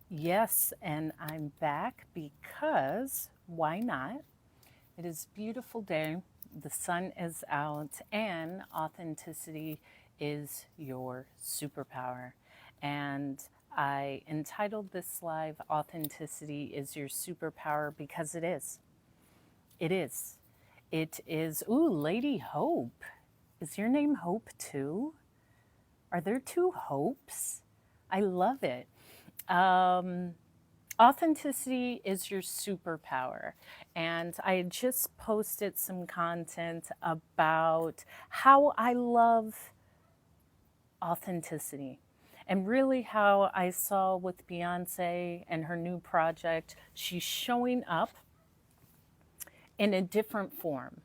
Yes, and I'm back because why not? It is a beautiful day. The sun is out, and authenticity is your superpower. And I entitled this live Authenticity is Your Superpower because it is. It is. It is. Ooh, Lady Hope. Is your name Hope too? Are there two Hopes? I love it. Um, Authenticity is your superpower. And I had just posted some content about how I love authenticity and really how I saw with Beyonce and her new project, she's showing up in a different form.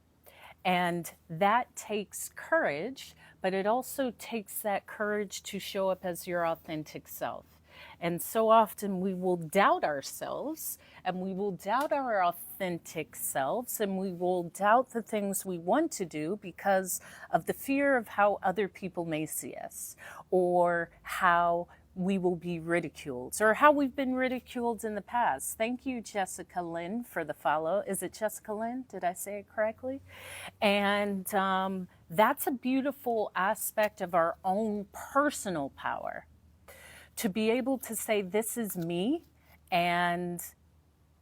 And that takes courage, but it also takes that courage to show up as your authentic self. And so often we will doubt ourselves and we will doubt our authentic selves and we will doubt the things we want to do because of the fear of how other people may see us or how we will be ridiculed or how we've been ridiculed in the past. Thank you, Jessica Lynn, for the follow. Is it Jessica Lynn? Did I say it correctly? And that's a beautiful aspect of our own personal power to be able to say, this is me, and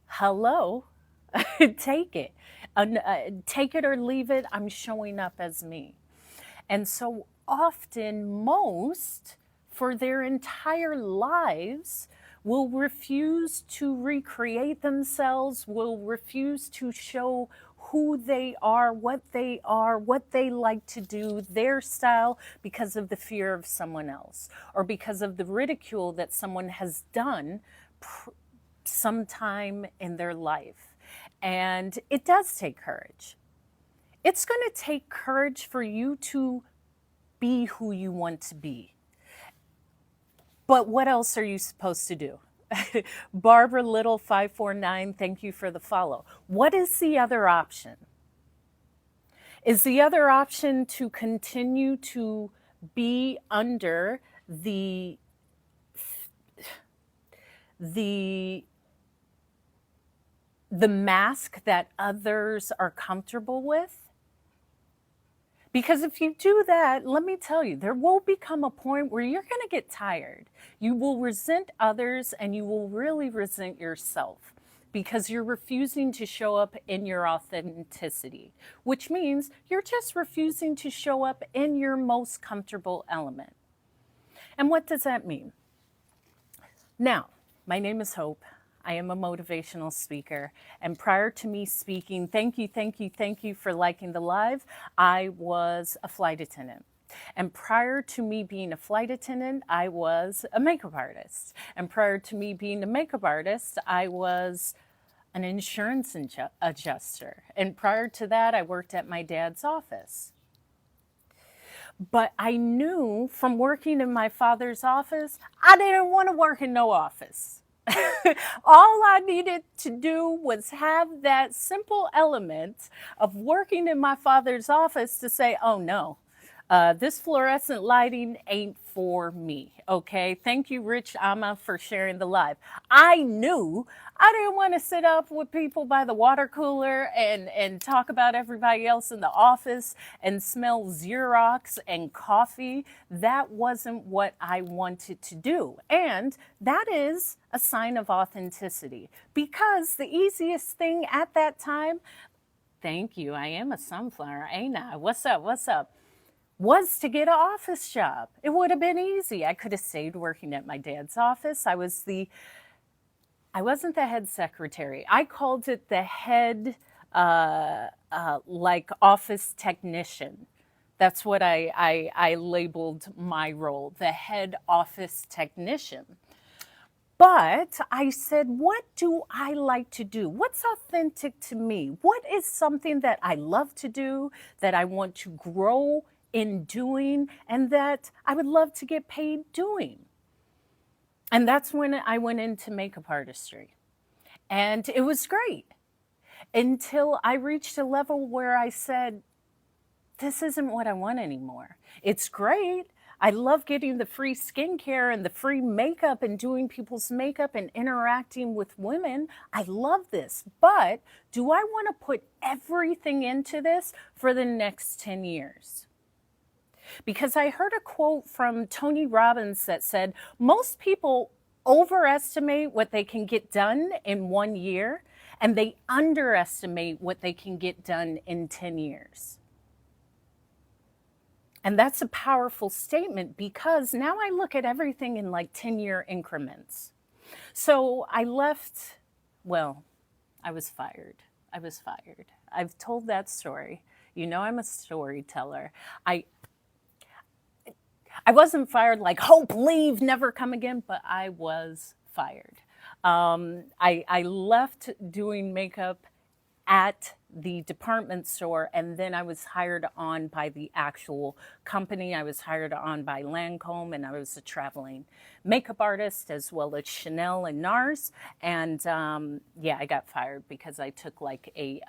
hello, take it. Take it or leave it, I'm showing up as me. And so often, most for their entire lives will refuse to recreate themselves, will refuse to show who they are, what they like to do, their style, because of the fear of someone else or because of the ridicule that someone has done sometime in their life. And it does take courage. It's going to take courage for you to be who you want to be. But what else are you supposed to do? Barbara Little 549, thank you for the follow. What is the other option? Is the other option to continue to be under the the mask that others are comfortable with? Because if you do that, let me tell you, there will become a point where you're going to get tired. You will resent others and you will really resent yourself because you're refusing to show up in your authenticity, which means you're just refusing to show up in your most comfortable element. And what does that mean? Now, my name is Hope. I am a motivational speaker. And prior to me speaking, thank you for liking the live. I was a flight attendant. And prior to me being a flight attendant, I was a makeup artist. And prior to me being a makeup artist, I was an insurance adjuster. And prior to that, I worked at my dad's office. But I knew from working in my father's office, I didn't want to work in no office. All I needed to do was have that simple element of working in my father's office to say, oh no, this fluorescent lighting ain't for me. Okay. Thank you, Rich Ama, for sharing the live. I knew I didn't want to sit up with people by the water cooler and talk about everybody else in the office and smell Xerox and coffee. That wasn't what I wanted to do. And that is a sign of authenticity because the easiest thing at that time, thank you, I am a sunflower, ain't I? What's up? What's up? Was to get an office job. It would have been easy. I could have stayed working at my dad's office. I wasn't the head secretary. I called it the head, like office technician. That's what I labeled my role, the head office technician. But I said, what do I like to do? What's authentic to me? What is something that I love to do, that I want to grow in doing, and that I would love to get paid doing? And that's when I went into makeup artistry. And it was great until I reached a level where I said, this isn't what I want anymore. It's great. I love getting the free skincare and the free makeup and doing people's makeup and interacting with women. I love this. But do I want to put everything into this for the next 10 years? Because I heard a quote from Tony Robbins that said, most people overestimate what they can get done in 1 year, and they underestimate what they can get done in 10 years. And that's a powerful statement, because now I look at everything in like 10-year increments. So I left, well, I was fired. I've told that story. You know, I'm a storyteller. I wasn't fired like hope, leave, never come again, but I was fired. I left doing makeup at the department store, and then I was hired on by the actual company. I was hired on by Lancome, and I was a traveling makeup artist as well as Chanel and NARS. And yeah, I got fired because I took like a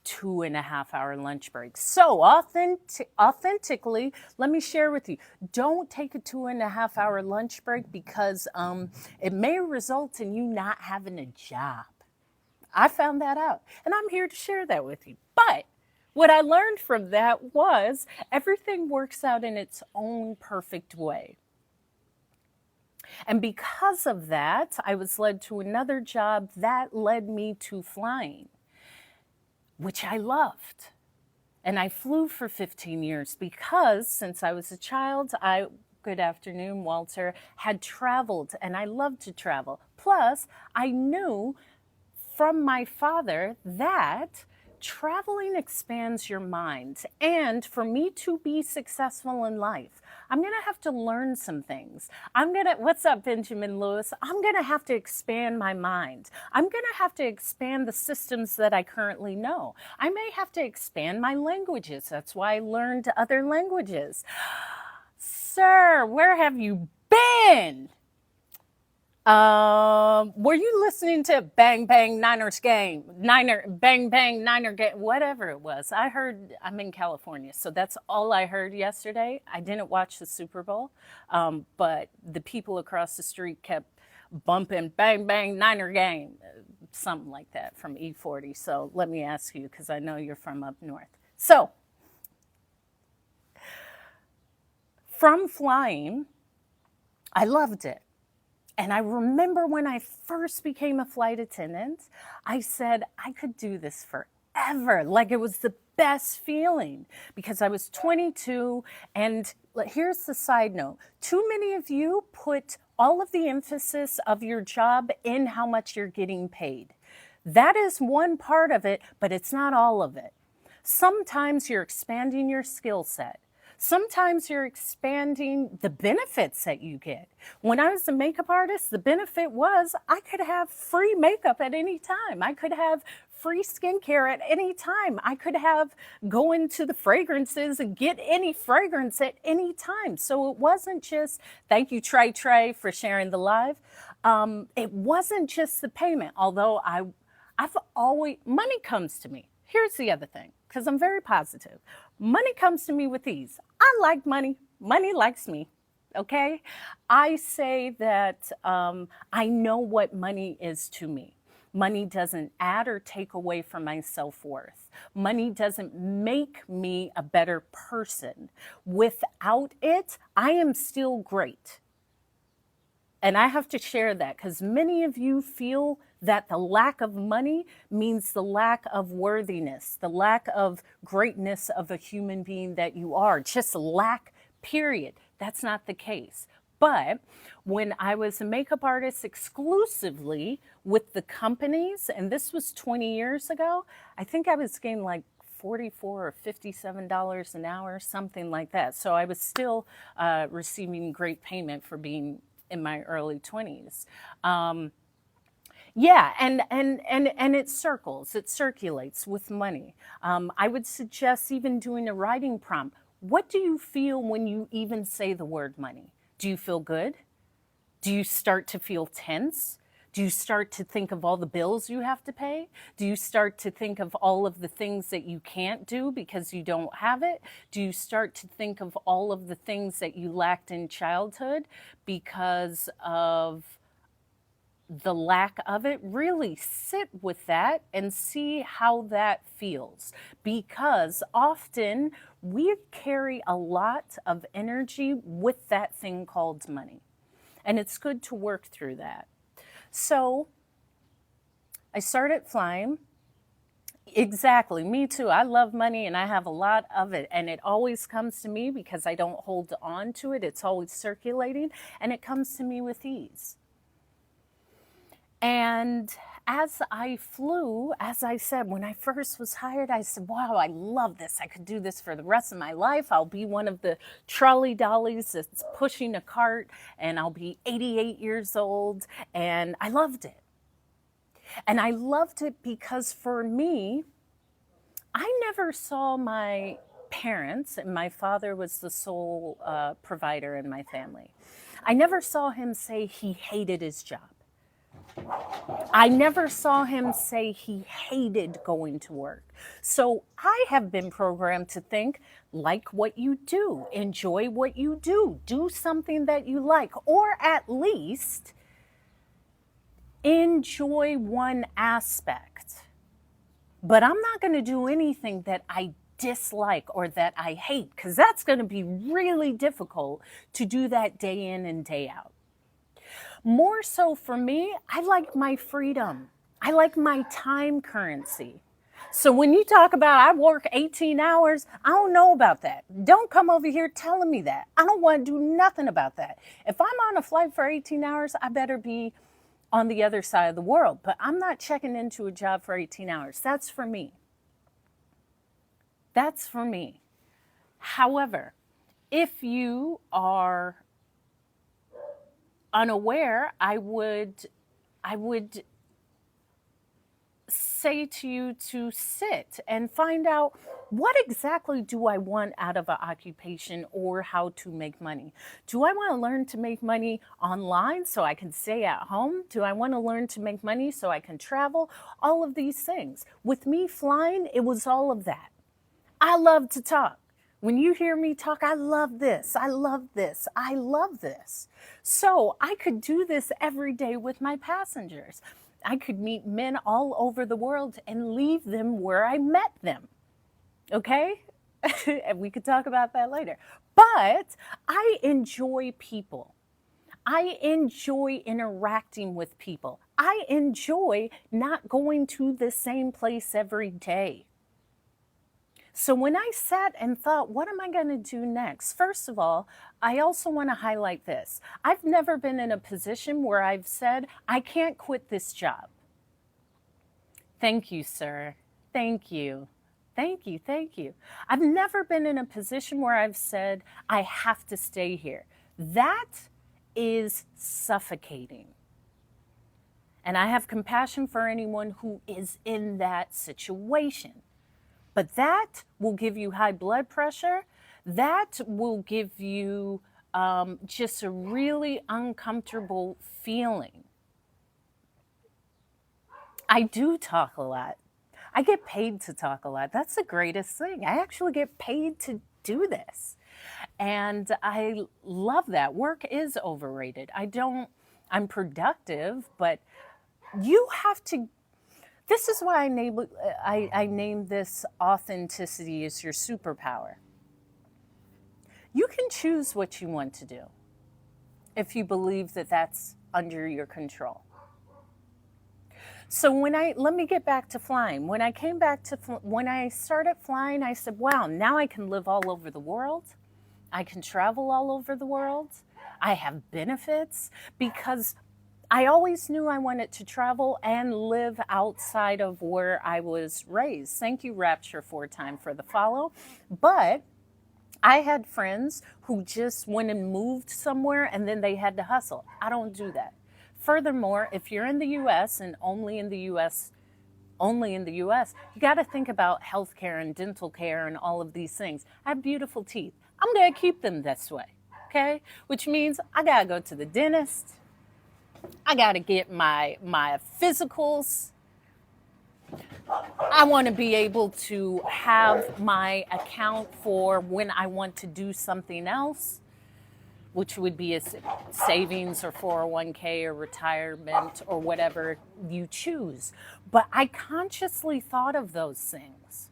2.5-hour lunch break. So authentically, let me share with you, don't take a 2.5-hour lunch break, because it may result in you not having a job. I found that out, and I'm here to share that with you. But what I learned from that was everything works out in its own perfect way. And because of that, I was led to another job that led me to flying, which I loved. And I flew for 15 years because since I was a child, good afternoon, Walter, had traveled, and I loved to travel. Plus, I knew from my father that traveling expands your mind. And for me to be successful in life, I'm going to have to learn some things. What's up, Benjamin Lewis? I'm going to have to expand my mind. I'm going to have to expand the systems that I currently know. I may have to expand my languages. That's why I learned other languages. Sir, where have you been? Were you listening to Bang Bang Niners game? Bang Bang Niner game, whatever it was. I heard, I'm in California, so that's all I heard yesterday. I didn't watch the Super Bowl, but the people across the street kept bumping Bang Bang Niner game, something like that from E40. So let me ask you, because I know you're from up north. So from flying, I loved it. And I remember when I first became a flight attendant, I said I could do this forever. Like, it was the best feeling, because I was 22. And here's the side note. Too many of you put all of the emphasis of your job in how much you're getting paid. That is one part of it, but it's not all of it. Sometimes you're expanding your skill set. Sometimes you're expanding the benefits that you get. When I was a makeup artist, the benefit was I could have free makeup at any time. I could have free skincare at any time. I could go into the fragrances and get any fragrance at any time. So it wasn't just, thank you, Trey, for sharing the live. It wasn't just the payment, although I've always, money comes to me. Here's the other thing, because I'm very positive. Money comes to me with ease. I like money. Money likes me. Okay? I say that I know what money is to me. Money doesn't add or take away from my self-worth. Money doesn't make me a better person. Without it, I am still great. And I have to share that, because many of you feel that the lack of money means the lack of worthiness, the lack of greatness of a human being that you are, just lack, period. That's not the case. But when I was a makeup artist exclusively with the companies, and this was 20 years ago, I think I was getting like $44 or $57 an hour, something like that. So I was still receiving great payment for being in my early 20s. Yeah, and it circulates with money. I would suggest even doing a writing prompt. What do you feel when you even say the word money? Do you feel good? Do you start to feel tense? Do you start to think of all the bills you have to pay? Do you start to think of all of the things that you can't do because you don't have it? Do you start to think of all of the things that you lacked in childhood because of the lack of it? Really sit with that and see how that feels, because often we carry a lot of energy with that thing called money, and it's good to work through that. So I started flying. Exactly, me too. I love money and I have a lot of it, and it always comes to me because I don't hold on to it. It's always circulating, and it comes to me with ease. And as I flew, as I said, when I first was hired, I said, wow, I love this. I could do this for the rest of my life. I'll be one of the trolley dollies that's pushing a cart, and I'll be 88 years old. And I loved it. And I loved it because for me, I never saw my parents, and my father was the sole provider in my family. I never saw him say he hated his job. I never saw him say he hated going to work. So I have been programmed to think, like what you do, enjoy what you do something that you like, or at least enjoy one aspect. But I'm not going to do anything that I dislike or that I hate, because that's going to be really difficult to do that day in and day out. More so for me, I like my freedom. I like my time currency. So when you talk about I work 18 hours, I don't know about that. Don't come over here telling me that. I don't want to do nothing about that. If I'm on a flight for 18 hours, I better be on the other side of the world. But I'm not checking into a job for 18 hours. That's for me. That's for me. However, if you are unaware, I would say to you to sit and find out, what exactly do I want out of an occupation or how to make money? Do I want to learn to make money online so I can stay at home? Do I want to learn to make money so I can travel? All of these things. With me flying, it was all of that. I love to talk. When you hear me talk, I love this, I love this, I love this. So I could do this every day with my passengers. I could meet men all over the world and leave them where I met them. Okay? And we could talk about that later. But I enjoy people. I enjoy interacting with people. I enjoy not going to the same place every day. So when I sat and thought, what am I going to do next? First of all, I also want to highlight this. I've never been in a position where I've said, I can't quit this job. Thank you, sir. Thank you. Thank you. Thank you. I've never been in a position where I've said, I have to stay here. That is suffocating. And I have compassion for anyone who is in that situation. But that will give you high blood pressure. That will give you just a really uncomfortable feeling. I do talk a lot. I get paid to talk a lot. That's the greatest thing. I actually get paid to do this. And I love that. Work is overrated. I'm productive, but you have to. This is why I named this authenticity is your superpower. You can choose what you want to do if you believe that that's under your control. So let me get back to flying. When I started flying, I said, wow, now I can live all over the world. I can travel all over the world. I have benefits because I always knew I wanted to travel and live outside of where I was raised. Thank you, Rapture 4-time, for the follow. But I had friends who just went and moved somewhere and then they had to hustle. I don't do that. Furthermore, if you're in the U.S. and only in the U.S., you got to think about healthcare and dental care and all of these things. I have beautiful teeth. I'm going to keep them this way, okay? Which means I got to go to the dentist. I got to get my physicals. I want to be able to have my account for when I want to do something else, which would be a savings or 401k or retirement or whatever you choose. But I consciously thought of those things.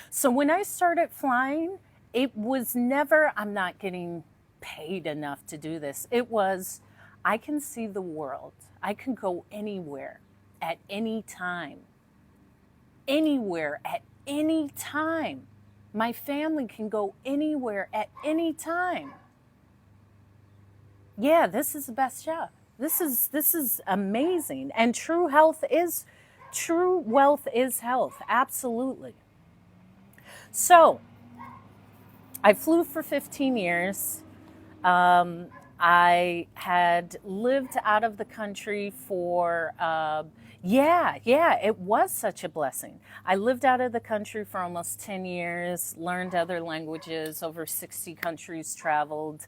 So when I started flying, it was never, I'm not getting paid enough to do this. It was, I can see the world. I can go anywhere at any time. Anywhere at any time. My family can go anywhere at any time. Yeah, this is the best job. This is amazing. And true wealth is health. Absolutely. So, I flew for 15 years. I had lived out of the country for, it was such a blessing. I lived out of the country for almost 10 years, learned other languages, over 60 countries traveled,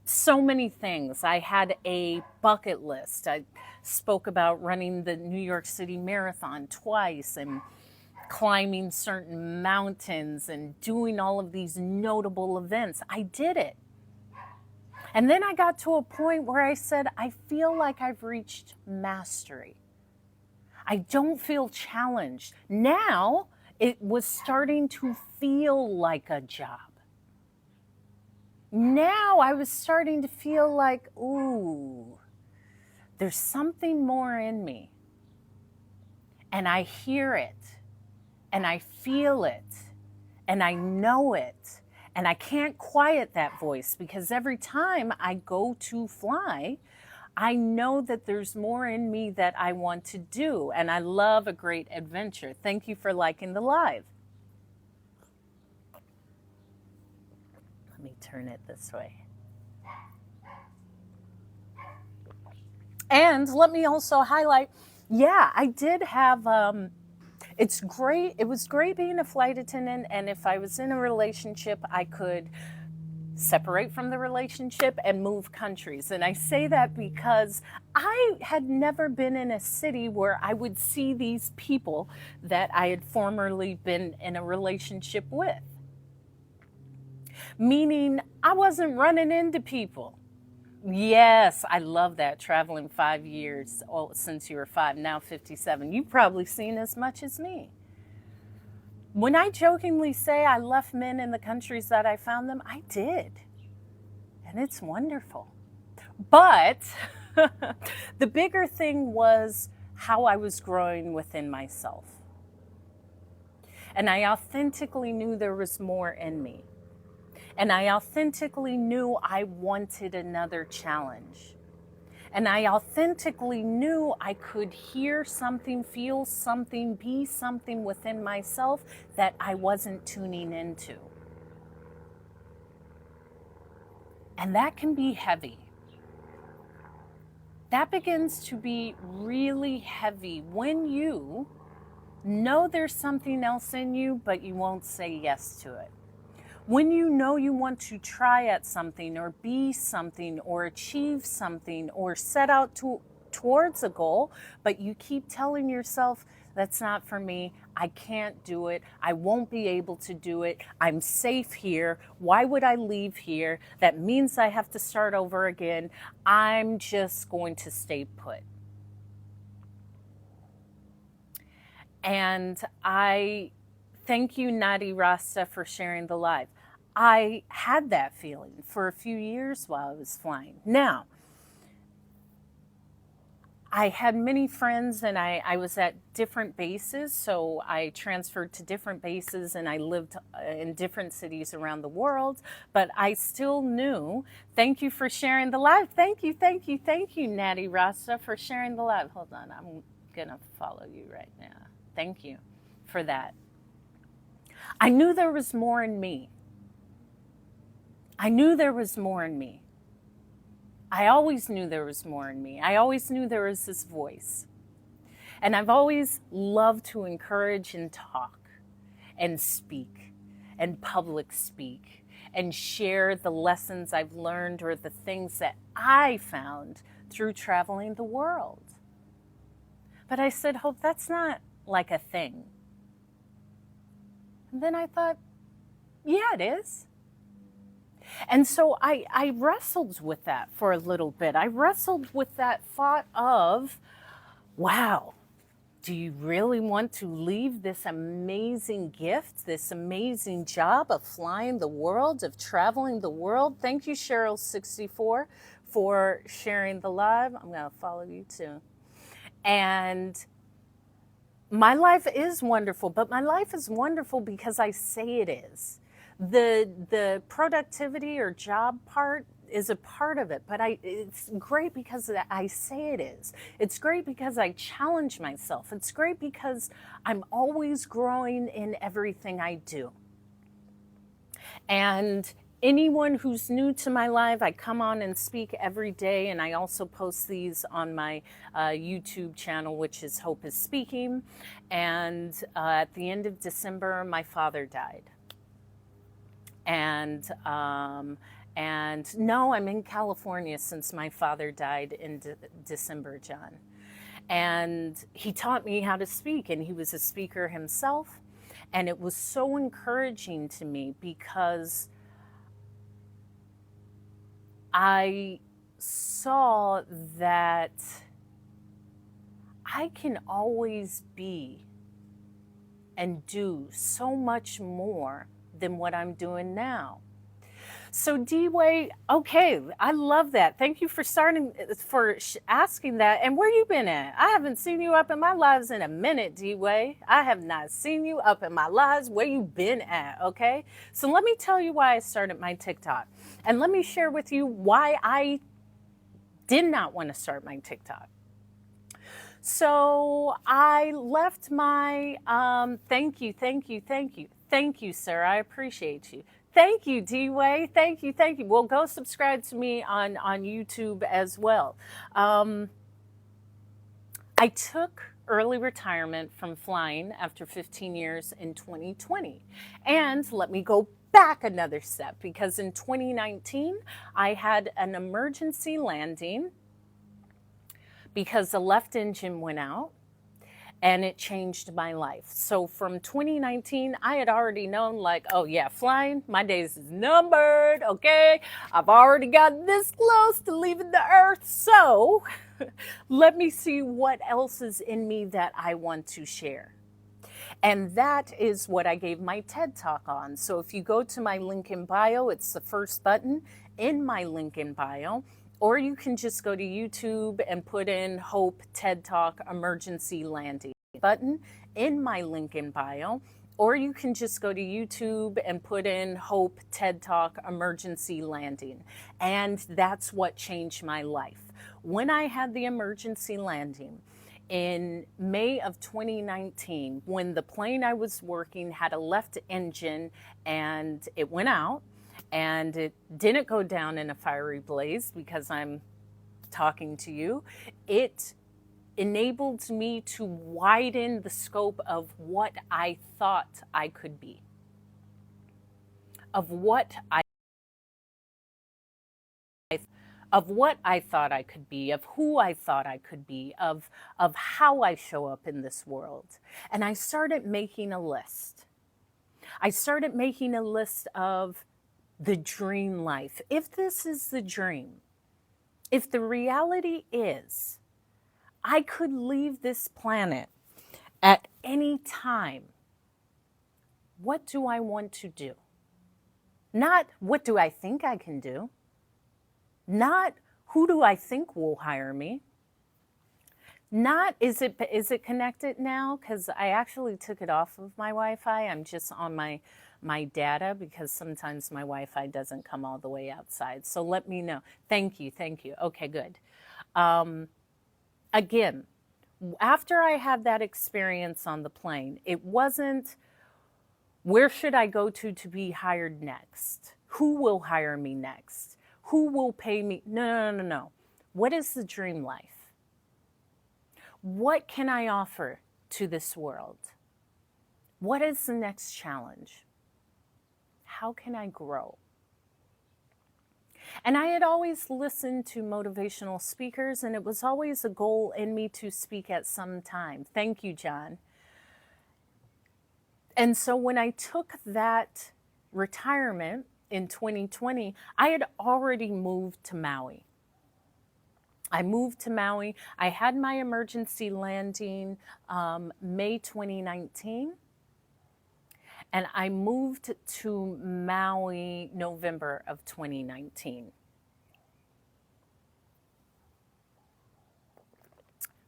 so many things. I had a bucket list. I spoke about running the New York City Marathon twice and climbing certain mountains and doing all of these notable events. I did it. And then I got to a point where I said, I feel like I've reached mastery. I don't feel challenged. Now it was starting to feel like a job. Now I was starting to feel like, ooh, there's something more in me. And I hear it, and I feel it, and I know it. And I can't quiet that voice because every time I go to fly, I know that there's more in me that I want to do. And I love a great adventure. Thank you for liking the live. Let me turn it this way. And let me also highlight, I did have, it's great. It was great being a flight attendant. And if I was in a relationship, I could separate from the relationship and move countries. And I say that because I had never been in a city where I would see these people that I had formerly been in a relationship with. Meaning I wasn't running into people. Yes, I love that. Traveling 5 years since you were 5, now 57. You've probably seen as much as me. When I jokingly say I left men in the countries that I found them, I did. And it's wonderful. But the bigger thing was how I was growing within myself. And I authentically knew there was more in me. And I authentically knew I wanted another challenge. And I authentically knew I could hear something, feel something, be something within myself that I wasn't tuning into. And that can be heavy. That begins to be really heavy when you know there's something else in you, but you won't say yes to it. When you know you want to try at something or be something or achieve something or set out towards a goal, but you keep telling yourself, that's not for me, I can't do it, I won't be able to do it, I'm safe here, why would I leave here? That means I have to start over again, I'm just going to stay put. And I thank you, Nadi Rasta, for sharing the live. I had that feeling for a few years while I was flying. Now, I had many friends and I was at different bases, so I transferred to different bases and I lived in different cities around the world, but I still knew, thank you for sharing the live. Thank you, Nadi Rasta, for sharing the live. Hold on, I'm gonna follow you right now. Thank you for that. I knew there was more in me. I knew there was more in me. I always knew there was more in me. I always knew there was this voice. And I've always loved to encourage and talk and speak and public speak and share the lessons I've learned or the things that I found through traveling the world. But I said, Hope, that's not like a thing. And then I thought, yeah, it is. And so I wrestled with that for a little bit. I wrestled with that thought of, wow, do you really want to leave this amazing gift, this amazing job of flying the world, of traveling the world? Thank you, Cheryl64, for sharing the live. I'm going to follow you too. And my life is wonderful, but my life is wonderful because I say it is. The productivity or job part is a part of it, but it's great because I say it is. It's great because I challenge myself. It's great because I'm always growing in everything I do. And anyone who's new to my live, I come on and speak every day, and I also post these on my YouTube channel, which is Hope is Speaking. And at the end of December, my father died. And no, I'm in California since my father died in December, John. And he taught me how to speak, and he was a speaker himself. And it was so encouraging to me because I saw that I can always be and do so much more than what I'm doing now. So D-Way, okay, I love that. Thank you for asking that. And where you been at? I haven't seen you up in my lives in a minute, D-Way. I have not seen you up in my lives. Where you been at, okay? So let me tell you why I started my TikTok. And let me share with you why I did not want to start my TikTok. So I left my, thank you, sir. I appreciate you. Thank you, D-Way. Thank you. Well, go subscribe to me on YouTube as well. I took early retirement from flying after 15 years in 2020. And let me go back another step, because in 2019, I had an emergency landing because the left engine went out. And it changed my life. So from 2019, I had already known, like, oh yeah, flying, my days is numbered, okay? I've already got this close to leaving the earth. So let me see what else is in me that I want to share. And that is what I gave my TED Talk on. So if you go to my link in bio, it's the first button in my link in bio. Or you can just go to YouTube and put in Hope TED Talk Emergency Landing button in my link in bio. Or you can just go to YouTube and put in Hope TED Talk Emergency Landing. And that's what changed my life. When I had the emergency landing in May of 2019, when the plane I was working had a left engine and it went out, and it didn't go down in a fiery blaze because I'm talking to you. It enabled me to widen the scope of what I thought I could be, of what I thought I could be, of who I thought I could be, of how I show up in this world. And I started making a list. I started making a list of the dream life. If this is the dream, if the reality is I could leave this planet at any time, what do I want to do? Not what do I think I can do? Not who do I think will hire me? Not is it connected now? Because I actually took it off of my Wi-Fi. I'm just on my data because sometimes my Wi-Fi doesn't come all the way outside. So let me know. Thank you. Okay, good. Again, after I had that experience on the plane, it wasn't where should I go to be hired next? Who will hire me next? Who will pay me? No. What is the dream life? What can I offer to this world? What is the next challenge? How can I grow? And I had always listened to motivational speakers, and it was always a goal in me to speak at some time. Thank you, John. And so when I took that retirement in 2020, I had already moved to Maui. I moved to Maui. I had my emergency landing May 2019. And I moved to Maui November of 2019.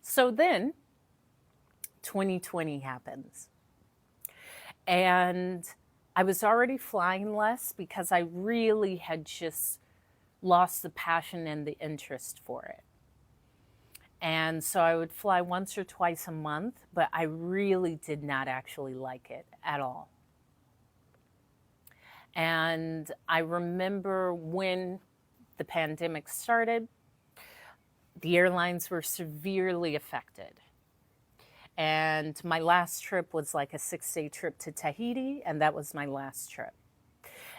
So then 2020 happens. And I was already flying less because I really had just lost the passion and the interest for it. And so I would fly once or twice a month, but I really did not actually like it at all. And I remember when the pandemic started, the airlines were severely affected. And my last trip was like a 6-day trip to Tahiti, and that was my last trip.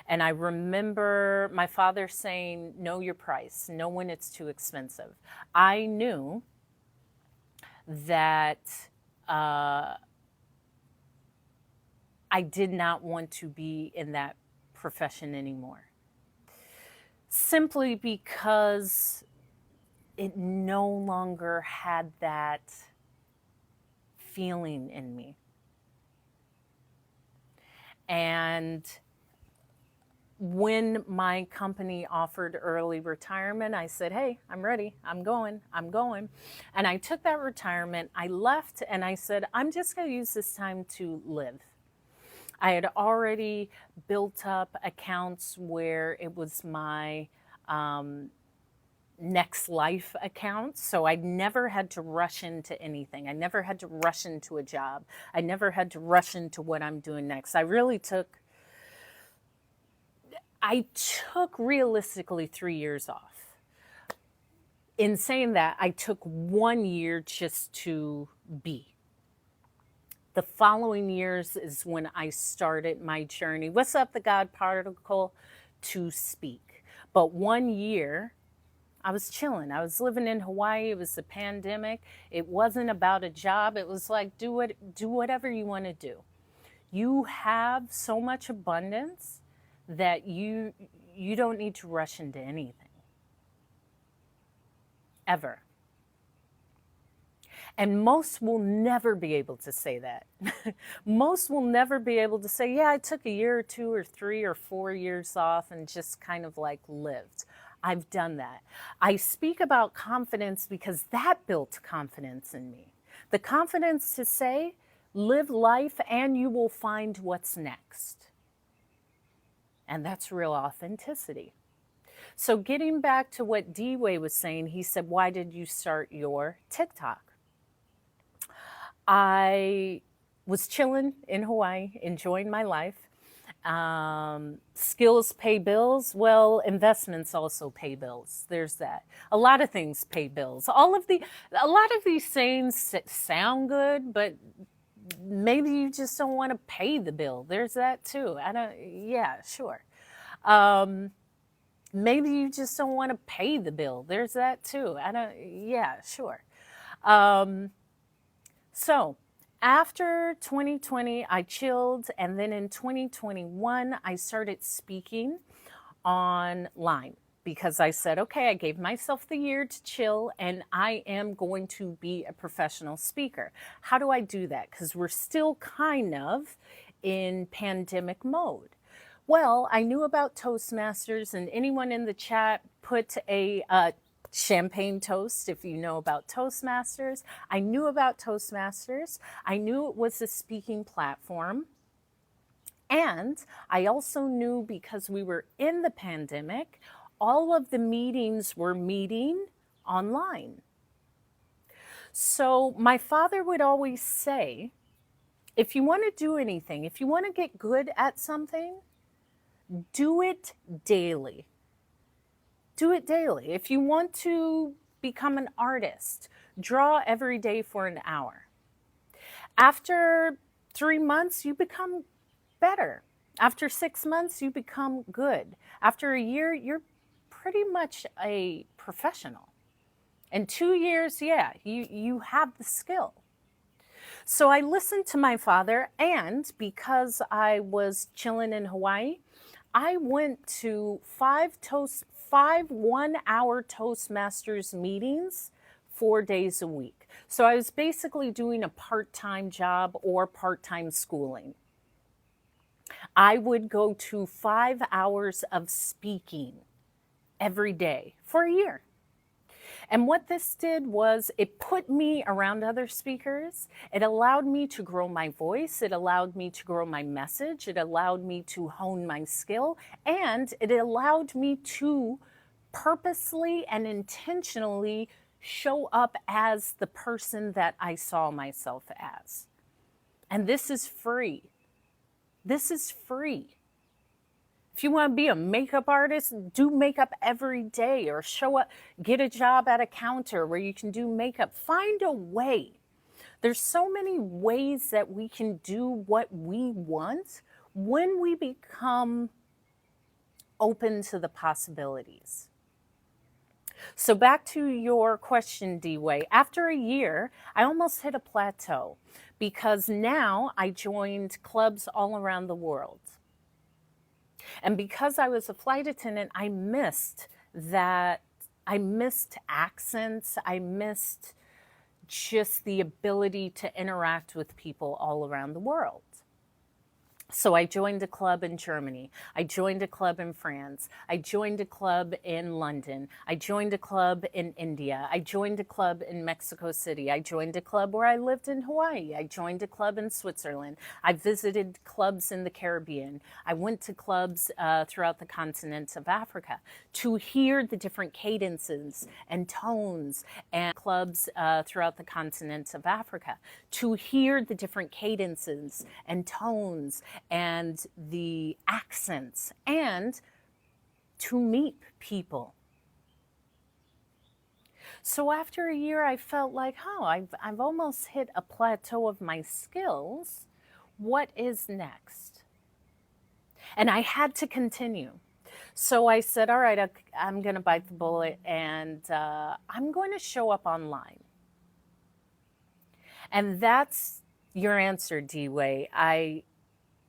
And I remember my father saying, know your price, know when it's too expensive. I knew that I did not want to be in that profession anymore. Simply because it no longer had that feeling in me. And when my company offered early retirement, I said, hey, I'm ready. I'm going. And I took that retirement. I left and I said, I'm just going to use this time to live. I had already built up accounts where it was my next life account. So I never had to rush into anything. I never had to rush into a job. I never had to rush into what I'm doing next. I took realistically 3 years off. In saying that, I took 1 year just to be. The following years is when I started my journey. What's up, the God particle? To speak. But 1 year, I was chilling. I was living in Hawaii. It was the pandemic. It wasn't about a job. It was like, do whatever you want to do. You have so much abundance that you don't need to rush into anything. Ever. And most will never be able to say that. Most will never be able to say, yeah, I took a year or 2 or 3 or 4 years off and just kind of like lived. I've done that. I speak about confidence because that built confidence in me. The confidence to say, live life and you will find what's next. And that's real authenticity. So getting back to what D-Way was saying, he said, why did you start your TikTok? I was chilling in Hawaii, enjoying my life. Skills pay bills. Well, investments also pay bills. There's that. A lot of things pay bills. A lot of these sayings sound good, but maybe you just don't want to pay the bill. There's that too. Yeah, sure. Maybe you just don't want to pay the bill. There's that too. Yeah, sure. So after 2020, I chilled. And then in 2021, I started speaking online because I said, okay, I gave myself the year to chill and I am going to be a professional speaker. How do I do that? Because we're still kind of in pandemic mode. Well, I knew about Toastmasters, and anyone in the chat put a champagne toast if you know about Toastmasters. I knew about Toastmasters. I knew it was a speaking platform. And I also knew, because we were in the pandemic, all of the meetings were meeting online. So my father would always say, if you want to do anything, if you want to get good at something, do it daily. Do it daily. If you want to become an artist, draw every day for an hour. After 3 months, you become better. After 6 months, you become good. After a year, you're pretty much a professional. In 2 years, yeah, you have the skill. So I listened to my father, and because I was chilling in Hawaii, I went to 5 1-hour Toastmasters meetings 4 days a week. So I was basically doing a part-time job or part-time schooling. I would go to 5 hours of speaking every day for a year. And what this did was it put me around other speakers. It allowed me to grow my voice. It allowed me to grow my message. It allowed me to hone my skill. And it allowed me to purposely and intentionally show up as the person that I saw myself as. And this is free. This is free. If you want to be a makeup artist, do makeup every day, or show up, get a job at a counter where you can do makeup. Find a way. There's so many ways that we can do what we want when we become open to the possibilities. So back to your question, D-Way. After a year, I almost hit a plateau because now I joined clubs all around the world. And because I was a flight attendant, I missed that. I missed accents. I missed just the ability to interact with people all around the world. So I joined a club in Germany. I joined a club in France. I joined a club in London. I joined a club in India. I joined a club in Mexico City. I joined a club where I lived in Hawaii. I joined a club in Switzerland. I visited clubs in the Caribbean. I went to clubs throughout the continent of Africa to hear the different cadences and tones, and clubs throughout the continent of Africa to hear the different cadences and tones and the accents, and to meet people. So after a year, I felt like, oh, I've almost hit a plateau of my skills. What is next? And I had to continue. So I said, all right, I'm going to bite the bullet, and I'm going to show up online. And that's your answer, D-Way. I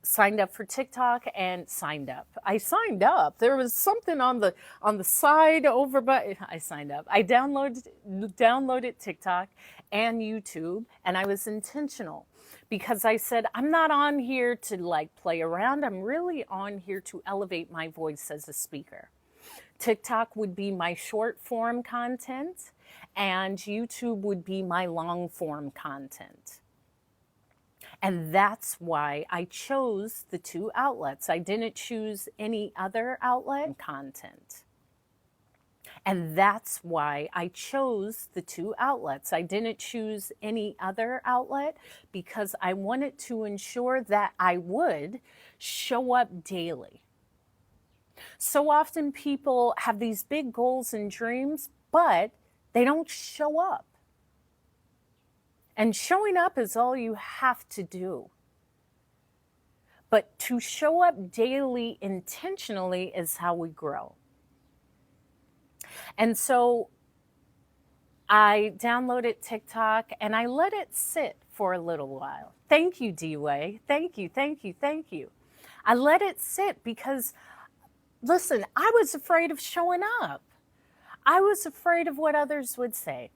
signed up for TikTok and signed up. I signed up. There was something on the side over, but I signed up. I downloaded TikTok and YouTube, and I was intentional because I said, I'm not on here to like play around. I'm really on here to elevate my voice as a speaker. TikTok would be my short form content, and YouTube would be my long form content. And that's why I chose the two outlets. I didn't choose any other outlet content. And that's why I chose the two outlets. I didn't choose any other outlet because I wanted to ensure that I would show up daily. So often people have these big goals and dreams, but they don't show up. And showing up is all you have to do. But to show up daily intentionally is how we grow. And so I downloaded TikTok and I let it sit for a little while. Thank you, D-Way. Thank you, thank you, thank you. I let it sit because, listen, I was afraid of showing up. I was afraid of what others would say.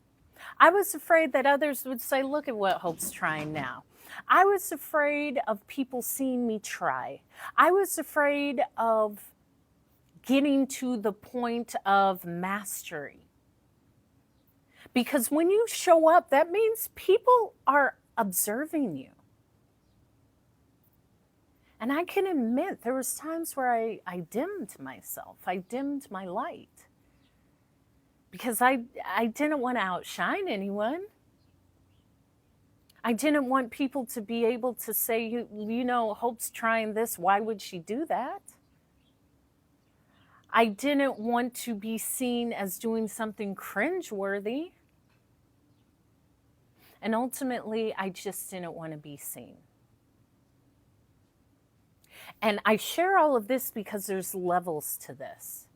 I was afraid that others would say, look at what Hope's trying now. I was afraid of people seeing me try. I was afraid of getting to the point of mastery. Because when you show up, that means people are observing you. And I can admit there was times where I dimmed myself. I dimmed my light. Because I didn't want to outshine anyone. I didn't want people to be able to say, you know, Hope's trying this. Why would she do that? I didn't want to be seen as doing something cringeworthy. And ultimately, I just didn't want to be seen. And I share all of this because there's levels to this.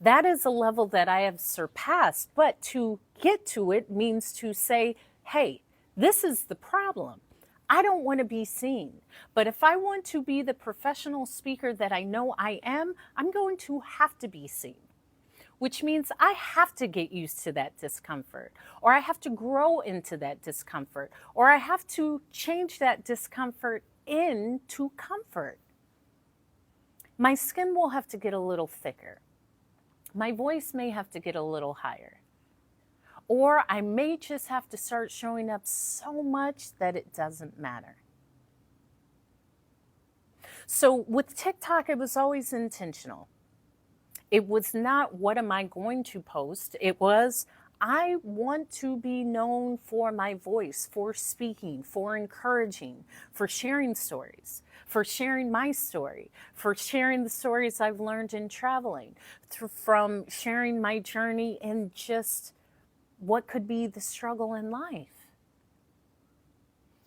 That is a level that I have surpassed. But to get to it means to say, hey, this is the problem. I don't want to be seen. But if I want to be the professional speaker that I know I am, I'm going to have to be seen. Which means I have to get used to that discomfort, or I have to grow into that discomfort, or I have to change that discomfort into comfort. My skin will have to get a little thicker. My voice may have to get a little higher. Or I may just have to start showing up so much that it doesn't matter. So with TikTok, it was always intentional. It was not, what am I going to post? It was, I want to be known for my voice, for speaking, for encouraging, for sharing stories, for sharing my story, for sharing the stories I've learned in traveling, from sharing my journey in just what could be the struggle in life.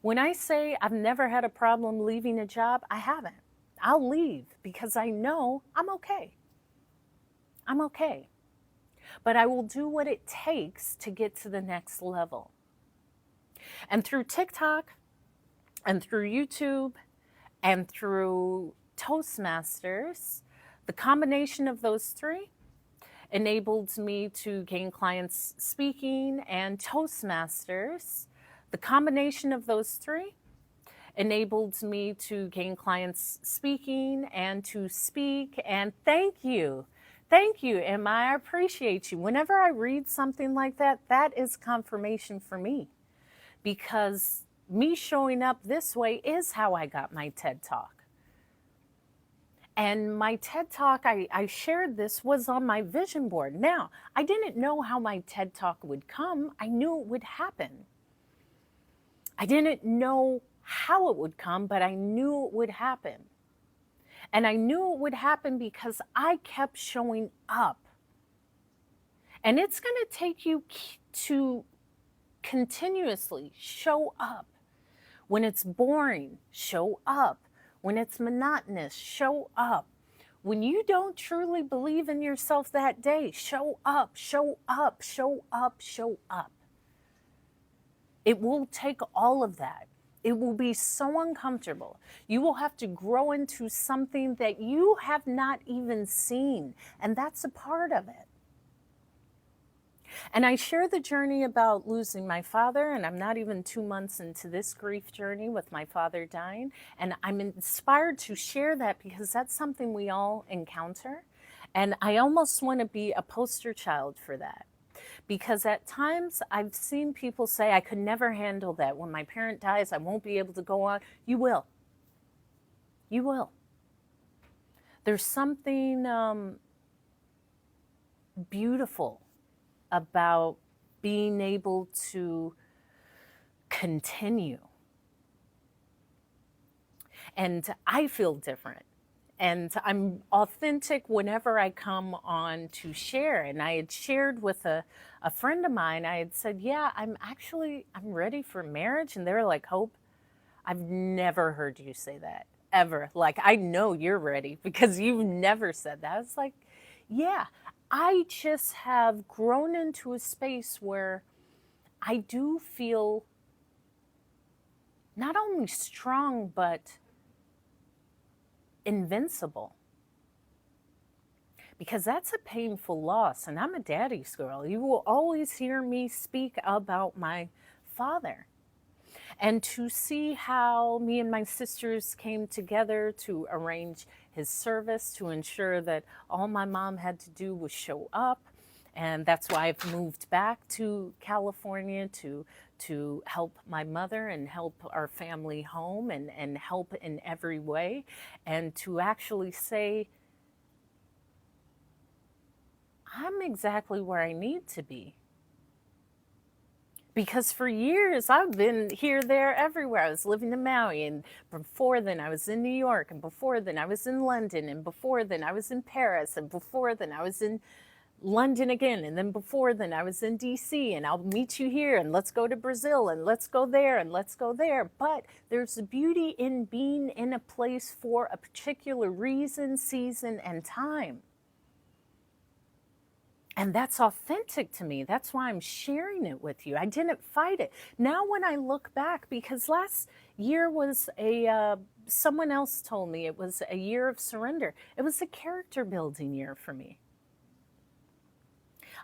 When I say I've never had a problem leaving a job, I haven't. I'll leave because I know I'm okay. I'm okay. But I will do what it takes to get to the next level. And through TikTok and through YouTube and through Toastmasters, the combination of those three enabled me to gain clients speaking, and Toastmasters, the combination of those three enabled me to gain clients speaking and to speak. And thank you, Emma. I appreciate you. Whenever I read something like that, that is confirmation for me, because me showing up this way is how I got my TED Talk. And my TED Talk, I shared this, was on my vision board. Now, I didn't know how my TED Talk would come. I knew it would happen. I didn't know how it would come, but I knew it would happen. And I knew it would happen because I kept showing up. And it's going to take you to continuously show up. When it's boring, show up. When it's monotonous, show up. When you don't truly believe in yourself that day, show up, show up, show up, show up. It will take all of that. It will be so uncomfortable. You will have to grow into something that you have not even seen, and that's a part of it. And I share the journey about losing my father, and I'm not even 2 months into this grief journey with my father dying. And I'm inspired to share that because that's something we all encounter. And I almost want to be a poster child for that. Because at times I've seen people say, I could never handle that. When my parent dies, I won't be able to go on. You will. You will. There's something beautiful about being able to continue. And I feel different. And I'm authentic whenever I come on to share. And I had shared with a friend of mine, I had said, yeah, I'm ready for marriage. And they were like, Hope, I've never heard you say that, ever. Like, I know you're ready because you've never said that. I was like, yeah, I just have grown into a space where I do feel not only strong, but invincible. Because that's a painful loss, and I'm a daddy's girl. You will always hear me speak about my father. And to see how me and my sisters came together to arrange his service, to ensure that all my mom had to do was show up. And that's why I've moved back to California to help my mother and help our family home and help in every way. And to actually say, I'm exactly where I need to be. Because for years, I've been here, there, everywhere. I was living in Maui, and before then I was in New York, and before then I was in London, and before then I was in Paris, and before then I was in London again, and then before then I was in DC, and I'll meet you here, and let's go to Brazil, and let's go there, and let's go there. But there's a beauty in being in a place for a particular reason, season, and time. And that's authentic to me. That's why I'm sharing it with you. I didn't fight it. Now, when I look back, because last year was someone else told me it was a year of surrender. It was a character building year for me.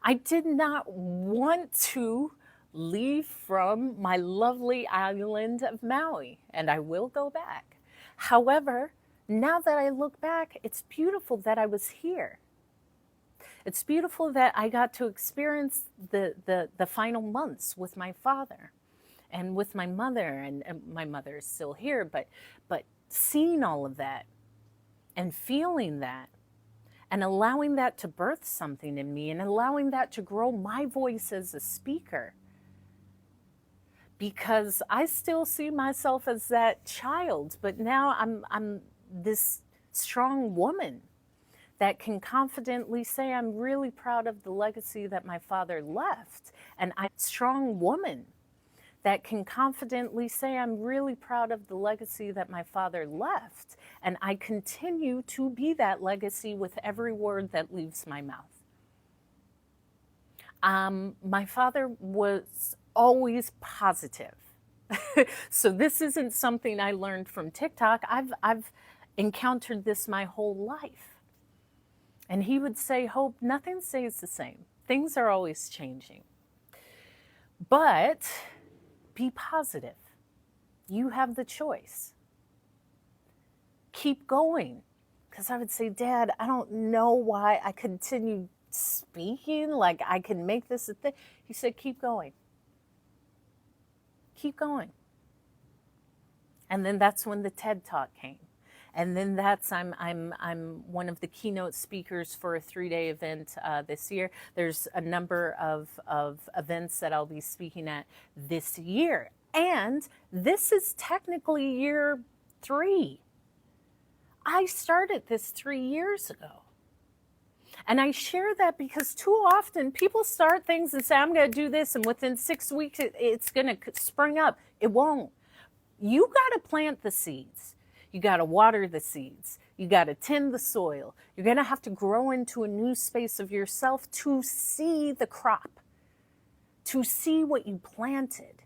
I did not want to leave from my lovely island of Maui, and I will go back. However, now that I look back, it's beautiful that I was here. It's beautiful that I got to experience the final months with my father and with my mother, and my mother is still here, but seeing all of that and feeling that and allowing that to birth something in me and allowing that to grow my voice as a speaker. Because I still see myself as that child, but now I'm this strong woman that can confidently say, I'm really proud of the legacy that my father left. And I'm a strong woman that can confidently say, I'm really proud of the legacy that my father left. And I continue to be that legacy with every word that leaves my mouth. My father was always positive. So this isn't something I learned from TikTok. I've encountered this my whole life. And he would say, Hope, nothing stays the same. Things are always changing. But be positive. You have the choice. Keep going. Because I would say, Dad, I don't know why I continue speaking. Like I can make this a thing. He said, keep going. Keep going. And then that's when the TED Talk came. And then I'm one of the keynote speakers for a 3-day event this year. There's a number of events that I'll be speaking at this year. And this is technically year 3. I started this 3 years ago. And I share that because too often people start things and say, I'm going to do this, and within 6 weeks it's going to spring up. It won't. You got to plant the seeds. You got to water the seeds. You got to tend the soil. You're going to have to grow into a new space of yourself to see the crop, to see what you planted,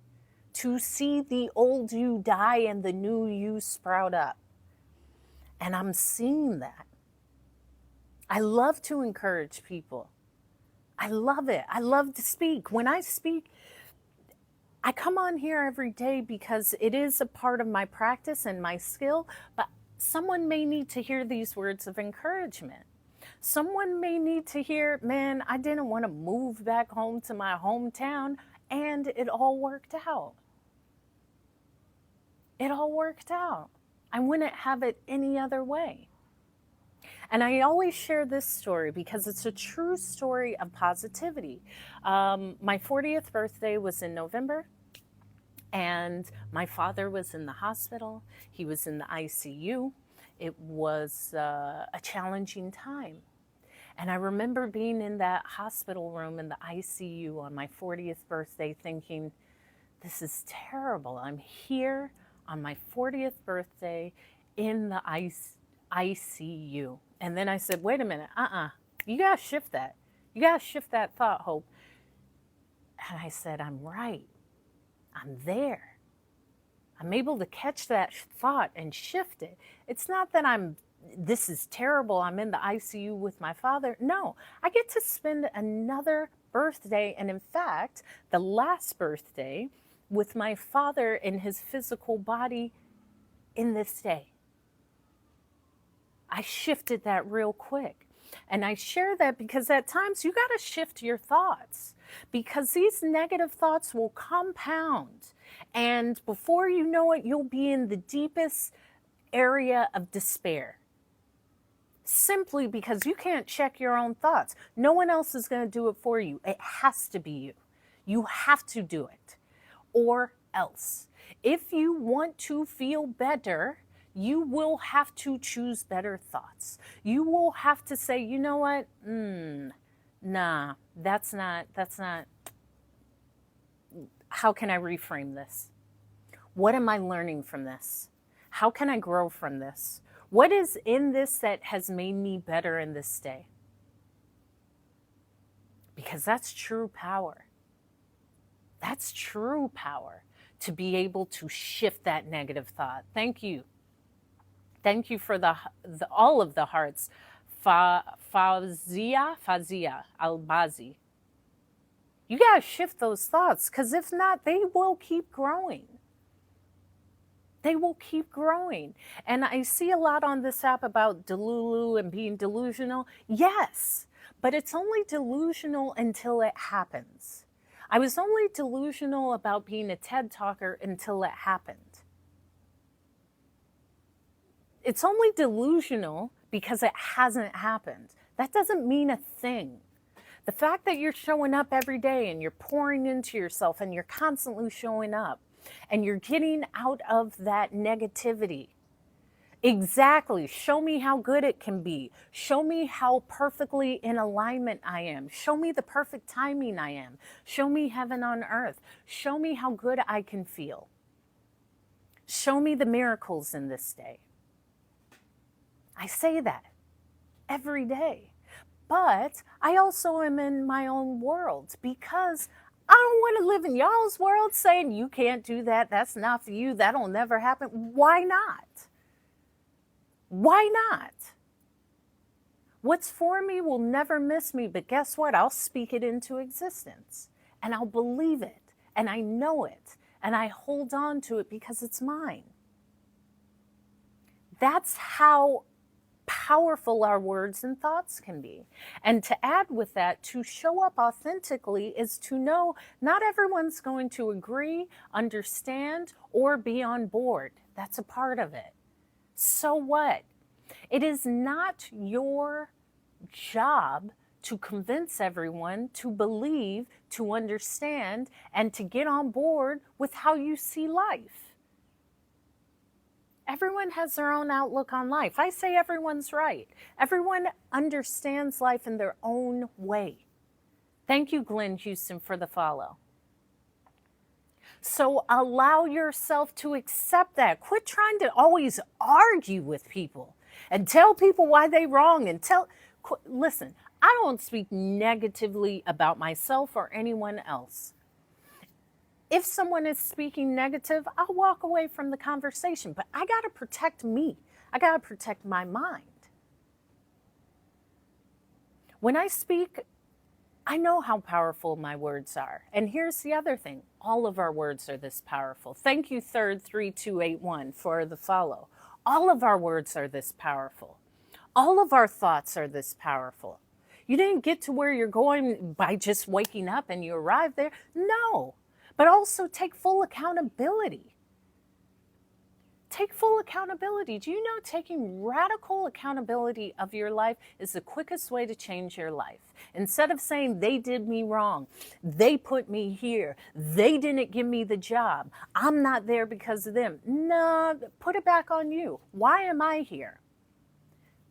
to see the old you die and the new you sprout up. And I'm seeing that. I love to encourage people. I love it. I love to speak. When I speak, I come on here every day because it is a part of my practice and my skill, but someone may need to hear these words of encouragement. Someone may need to hear, man, I didn't want to move back home to my hometown, and it all worked out. It all worked out. I wouldn't have it any other way. And I always share this story because it's a true story of positivity. My 40th birthday was in November, and my father was in the hospital. He was in the ICU. It was a challenging time. And I remember being in that hospital room in the ICU on my 40th birthday thinking, this is terrible. I'm here on my 40th birthday in the ICU. And then I said, wait a minute, you gotta shift that. You gotta shift that thought, Hope. And I said, I'm right. I'm there. I'm able to catch that thought and shift it. It's not that this is terrible, I'm in the ICU with my father. No, I get to spend another birthday, and in fact, the last birthday with my father in his physical body in this day. I shifted that real quick. And I share that because at times you got to shift your thoughts, because these negative thoughts will compound. And before you know it, you'll be in the deepest area of despair. Simply because you can't check your own thoughts. No one else is going to do it for you. It has to be you. You have to do it, or else. If you want to feel better, you will have to choose better thoughts. You will have to say, you know what? Nah, that's not. How can I reframe this? What am I learning from this? How can I grow from this? What is in this that has made me better in this day? because that's true power. That's true power, to be able to shift that negative thought. Thank you. Thank you for the all of the hearts. Fazia Albazi. You got to shift those thoughts, because if not, they will keep growing. They will keep growing. And I see a lot on this app about delulu and being delusional. Yes, but it's only delusional until it happens. I was only delusional about being a TED talker until it happened. It's only delusional because it hasn't happened. That doesn't mean a thing. The fact that you're showing up every day and you're pouring into yourself and you're constantly showing up and you're getting out of that negativity. Exactly. Show me how good it can be. Show me how perfectly in alignment I am. Show me the perfect timing I am. Show me heaven on earth. Show me how good I can feel. Show me the miracles in this day. I say that every day. But I also am in my own world, because I don't want to live in y'all's world saying you can't do that. That's not for you. That'll never happen. Why not? Why not? What's for me will never miss me, but guess what? I'll speak it into existence, and I'll believe it, and I know it, and I hold on to it because it's mine. That's how powerful our words and thoughts can be. And to add with that, to show up authentically is to know not everyone's going to agree, understand, or be on board. That's a part of it. So what? It is not your job to convince everyone to believe, to understand, and to get on board with how you see life. Everyone has their own outlook on life. I say everyone's right. Everyone understands life in their own way. Thank you, Glenn Houston, for the follow. So allow yourself to accept that. Quit trying to always argue with people and tell people why they're wrong. Listen, I don't speak negatively about myself or anyone else. If someone is speaking negative, I'll walk away from the conversation, but I got to protect me. I got to protect my mind. When I speak, I know how powerful my words are. And here's the other thing. All of our words are this powerful. Thank you, Third3281, for the follow. All of our words are this powerful. All of our thoughts are this powerful. You didn't get to where you're going by just waking up and you arrived there. No. But also take full accountability. Take full accountability. Do you know taking radical accountability of your life is the quickest way to change your life? Instead of saying they did me wrong, they put me here, they didn't give me the job, I'm not there because of them. No, put it back on you. Why am I here?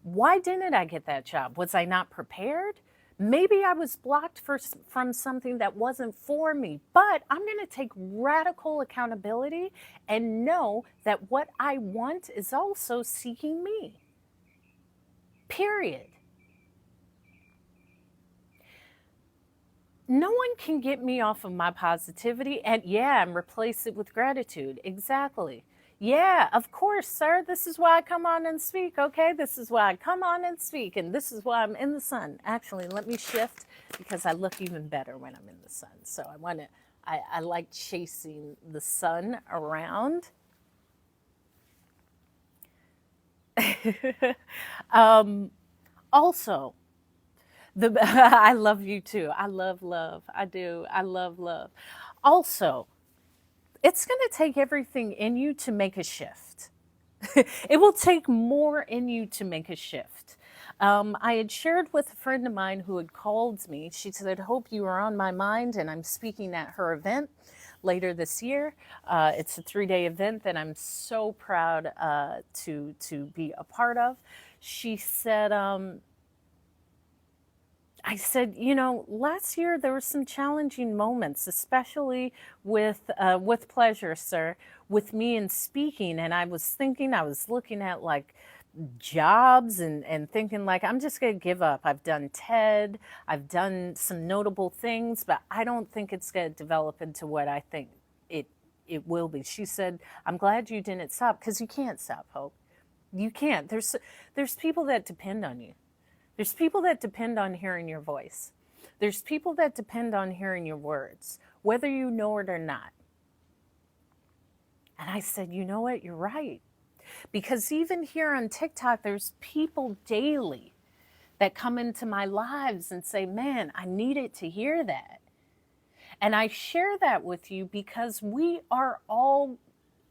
Why didn't I get that job? Was I not prepared? Maybe I was blocked from something that wasn't for me, but I'm going to take radical accountability and know that what I want is also seeking me. Period. No one can get me off of my positivity, and and replace it with gratitude. Exactly. Yeah, of course, sir. This is why I come on and speak, okay? This is why I come on and speak, and this is why I'm in the sun. Actually, let me shift, because I look even better when I'm in the sun. So I like chasing the sun around. Also, I love you too. I love love. I do. I love love. Also, it's going to take everything in you to make a shift. It will take more in you to make a shift. I had shared with a friend of mine who had called me. She said, hope you are on my mind, and I'm speaking at her event later this year. It's a 3-day event that I'm so proud to be a part of. She said, I said, last year there were some challenging moments, especially with pleasure, sir, with me in speaking. And I was looking at like jobs and thinking like, I'm just going to give up. I've done TED, I've done some notable things, but I don't think it's going to develop into what I think it it will be. She said, I'm glad you didn't stop, because you can't stop, Hope. You can't. There's people that depend on you. There's people that depend on hearing your voice. There's people that depend on hearing your words, whether you know it or not. And I said, you know what? You're right. Because even here on TikTok, there's people daily that come into my lives and say, man, I needed to hear that. And I share that with you because we are all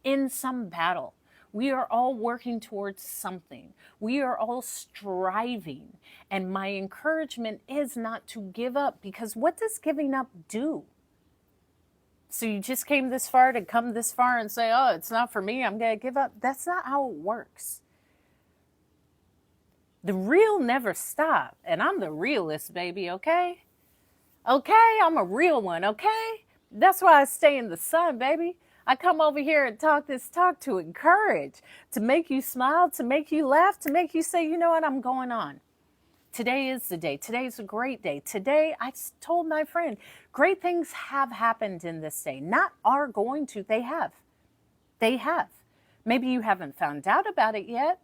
in some battle. We are all working towards something. We are all striving. And my encouragement is not to give up, because what does giving up do? So you just came this far to come this far and say, oh, it's not for me, I'm going to give up. That's not how it works. The real never stop. And I'm the realist, baby, okay? Okay, I'm a real one, okay? That's why I stay in the sun, baby. I come over here and talk this talk to encourage, to make you smile, to make you laugh, to make you say, you know what, I'm going on. Today is the day. Today's a great day. Today, I told my friend, great things have happened in this day. Not are going to, they have. They have. Maybe you haven't found out about it yet.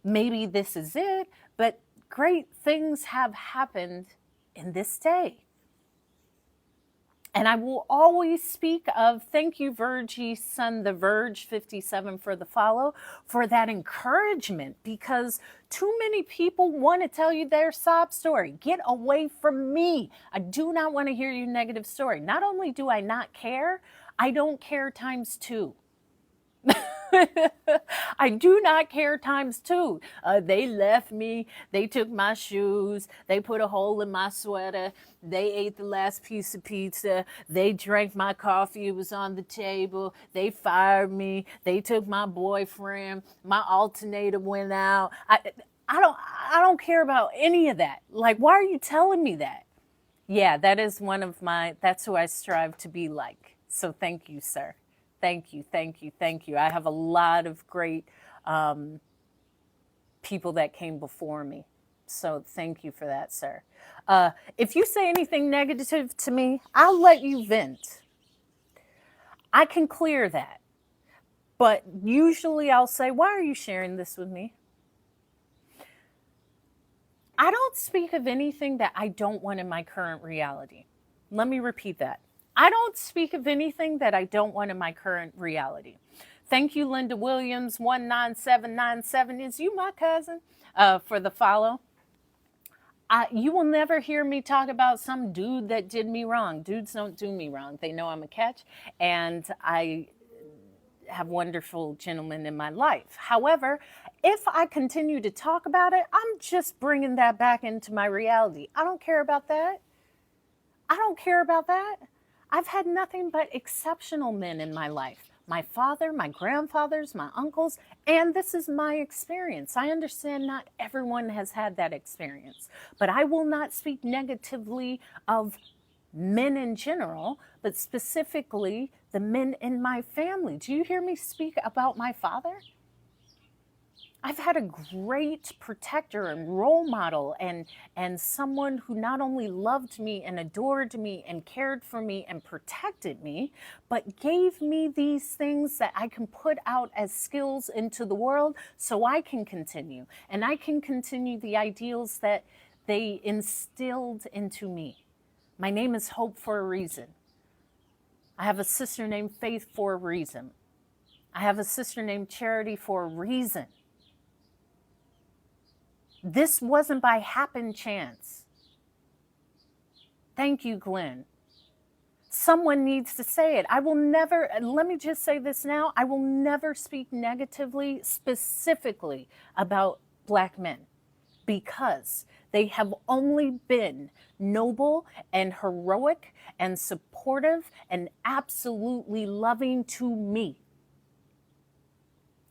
Maybe this is it, but great things have happened in this day. And I will always speak of, thank you, Virgie Son, the Verge 57 for the follow, for that encouragement, because too many people want to tell you their sob story. Get away from me. I do not want to hear your negative story. Not only do I not care, I don't care times two. I do not care times two. They left me. They took my shoes. They put a hole in my sweater. They ate the last piece of pizza. They drank my coffee. It was on the table. They fired me. They took my boyfriend. My alternator went out. I don't care about any of that. Like, why are you telling me that? Yeah, that is that's who I strive to be like. So thank you, sir. Thank you, thank you, thank you. I have a lot of great people that came before me. So thank you for that, sir. If you say anything negative to me, I'll let you vent. I can clear that. But usually I'll say, why are you sharing this with me? I don't speak of anything that I don't want in my current reality. Let me repeat that. I don't speak of anything that I don't want in my current reality. Thank you, Linda Williams, 19797. Is you my cousin? For the follow. You will never hear me talk about some dude that did me wrong. Dudes don't do me wrong. They know I'm a catch, and I have wonderful gentlemen in my life. However, if I continue to talk about it, I'm just bringing that back into my reality. I don't care about that. I don't care about that. I've had nothing but exceptional men in my life. My father, my grandfathers, my uncles, and this is my experience. I understand not everyone has had that experience, but I will not speak negatively of men in general, but specifically the men in my family. Do you hear me speak about my father? I've had a great protector and role model and someone who not only loved me and adored me and cared for me and protected me, but gave me these things that I can put out as skills into the world so I can continue. And I can continue the ideals that they instilled into me. My name is Hope for a reason. I have a sister named Faith for a reason. I have a sister named Charity for a reason. This wasn't by happen chance. Thank you, Glenn. Someone needs to say it. I will never, let me just say this now, I will never speak negatively, specifically about Black men, because they have only been noble and heroic and supportive and absolutely loving to me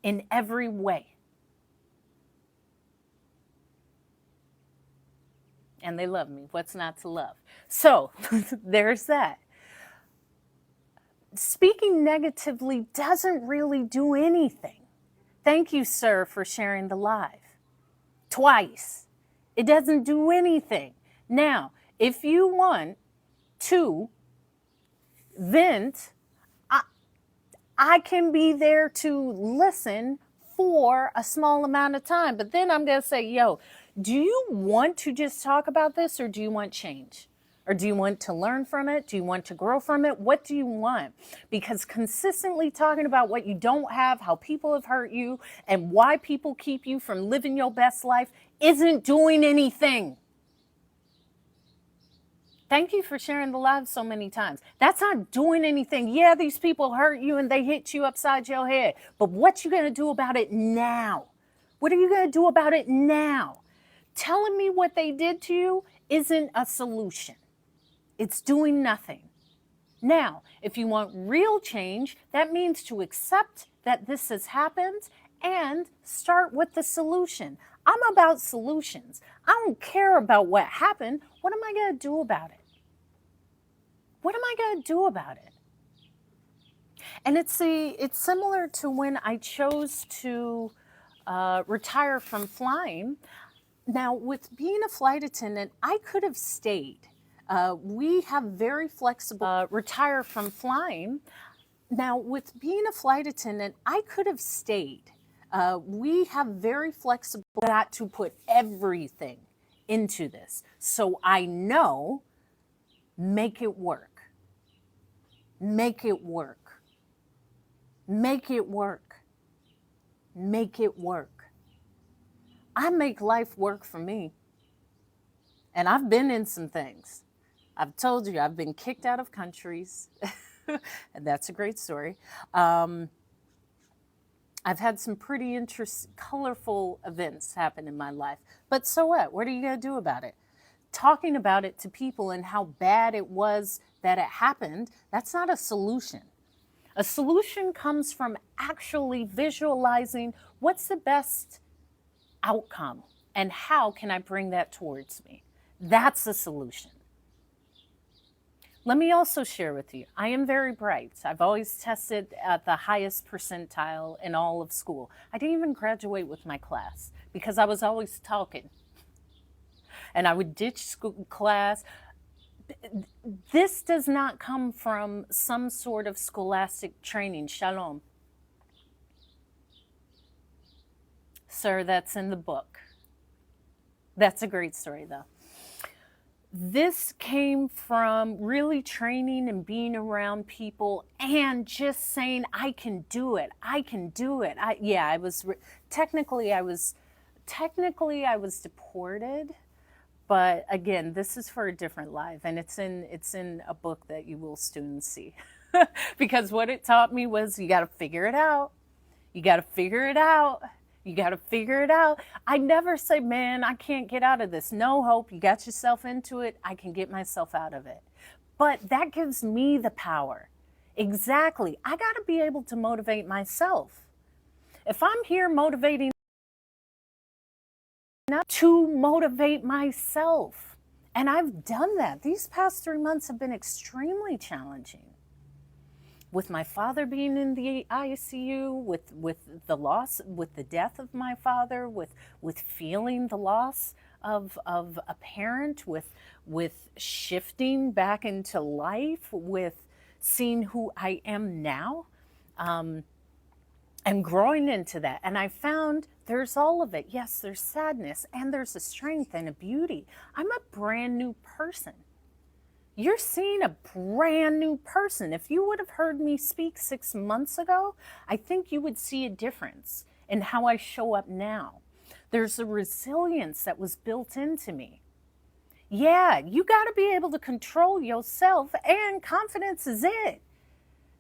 in every way. And they love me. What's not to love? So there's that. Speaking negatively doesn't really do anything. Thank you, sir, for sharing the live. Twice. It doesn't do anything. Now, if you want to vent, I can be there to listen for a small amount of time. But then I'm going to say, yo, do you want to just talk about this, or do you want change? Or do you want to learn from it? Do you want to grow from it? What do you want? Because consistently talking about what you don't have, how people have hurt you, and why people keep you from living your best life isn't doing anything. Thank you for sharing the live so many times. That's not doing anything. Yeah, these people hurt you and they hit you upside your head. But what you going to do about it now? What are you going to do about it now? Telling me what they did to you isn't a solution. It's doing nothing. Now, if you want real change, that means to accept that this has happened and start with the solution. I'm about solutions. I don't care about what happened. What am I going to do about it? What am I going to do about it? And it's similar to when I chose to retire from flying. Now, with being a flight attendant, I could have stayed. We have very flexible retire from flying. Now, with being a flight attendant, I could have stayed. We have very flexible, got to put everything into this. So I know, make it work. Make it work. Make it work. Make it work. I make life work for me. And I've been in some things. I've told you, I've been kicked out of countries. And that's a great story. I've had some pretty interesting, colorful events happen in my life. But so what? What are you going to do about it? Talking about it to people and how bad it was that it happened, that's not a solution. A solution comes from actually visualizing what's the best outcome and how can I bring that towards me. That's the solution. Let me also share with you, I am very bright. I've always tested at the highest percentile in all of school. I didn't even graduate with my class because I was always talking. And I would ditch school class. This does not come from some sort of scholastic training. Shalom. Sir, that's in the book. That's a great story, though. This came from really training and being around people and just saying, I can do it. I can do it. I was technically deported. But again, this is for a different life, and it's in a book that you will soon see. Because what it taught me was you got to figure it out. You got to figure it out. You got to figure it out. I never say, man, I can't get out of this. No hope. You got yourself into it. I can get myself out of it. But that gives me the power. Exactly. I got to be able to motivate myself. If I'm here motivating to motivate myself. And I've done that. These past 3 months have been extremely challenging. With my father being in the ICU, with the loss, with the death of my father, with feeling the loss of a parent, with shifting back into life, with seeing who I am now, and growing into that. And I found there's all of it. Yes, there's sadness and there's a strength and a beauty. I'm a brand new person. You're seeing a brand new person. If you would have heard me speak 6 months ago, I think you would see a difference in how I show up now. There's a resilience that was built into me. Yeah, you got to be able to control yourself, and confidence is it.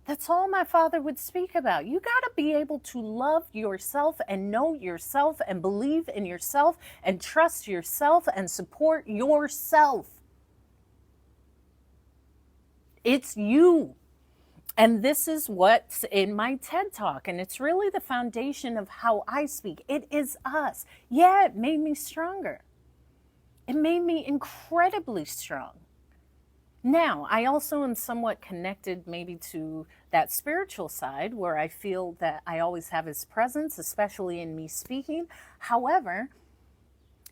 That's all my father would speak about. You got to be able to love yourself and know yourself and believe in yourself and trust yourself and support yourself. It's you. And this is what's in my TED Talk. And it's really the foundation of how I speak. It is us. Yeah, it made me stronger. It made me incredibly strong. Now, I also am somewhat connected maybe to that spiritual side where I feel that I always have his presence, especially in me speaking. However,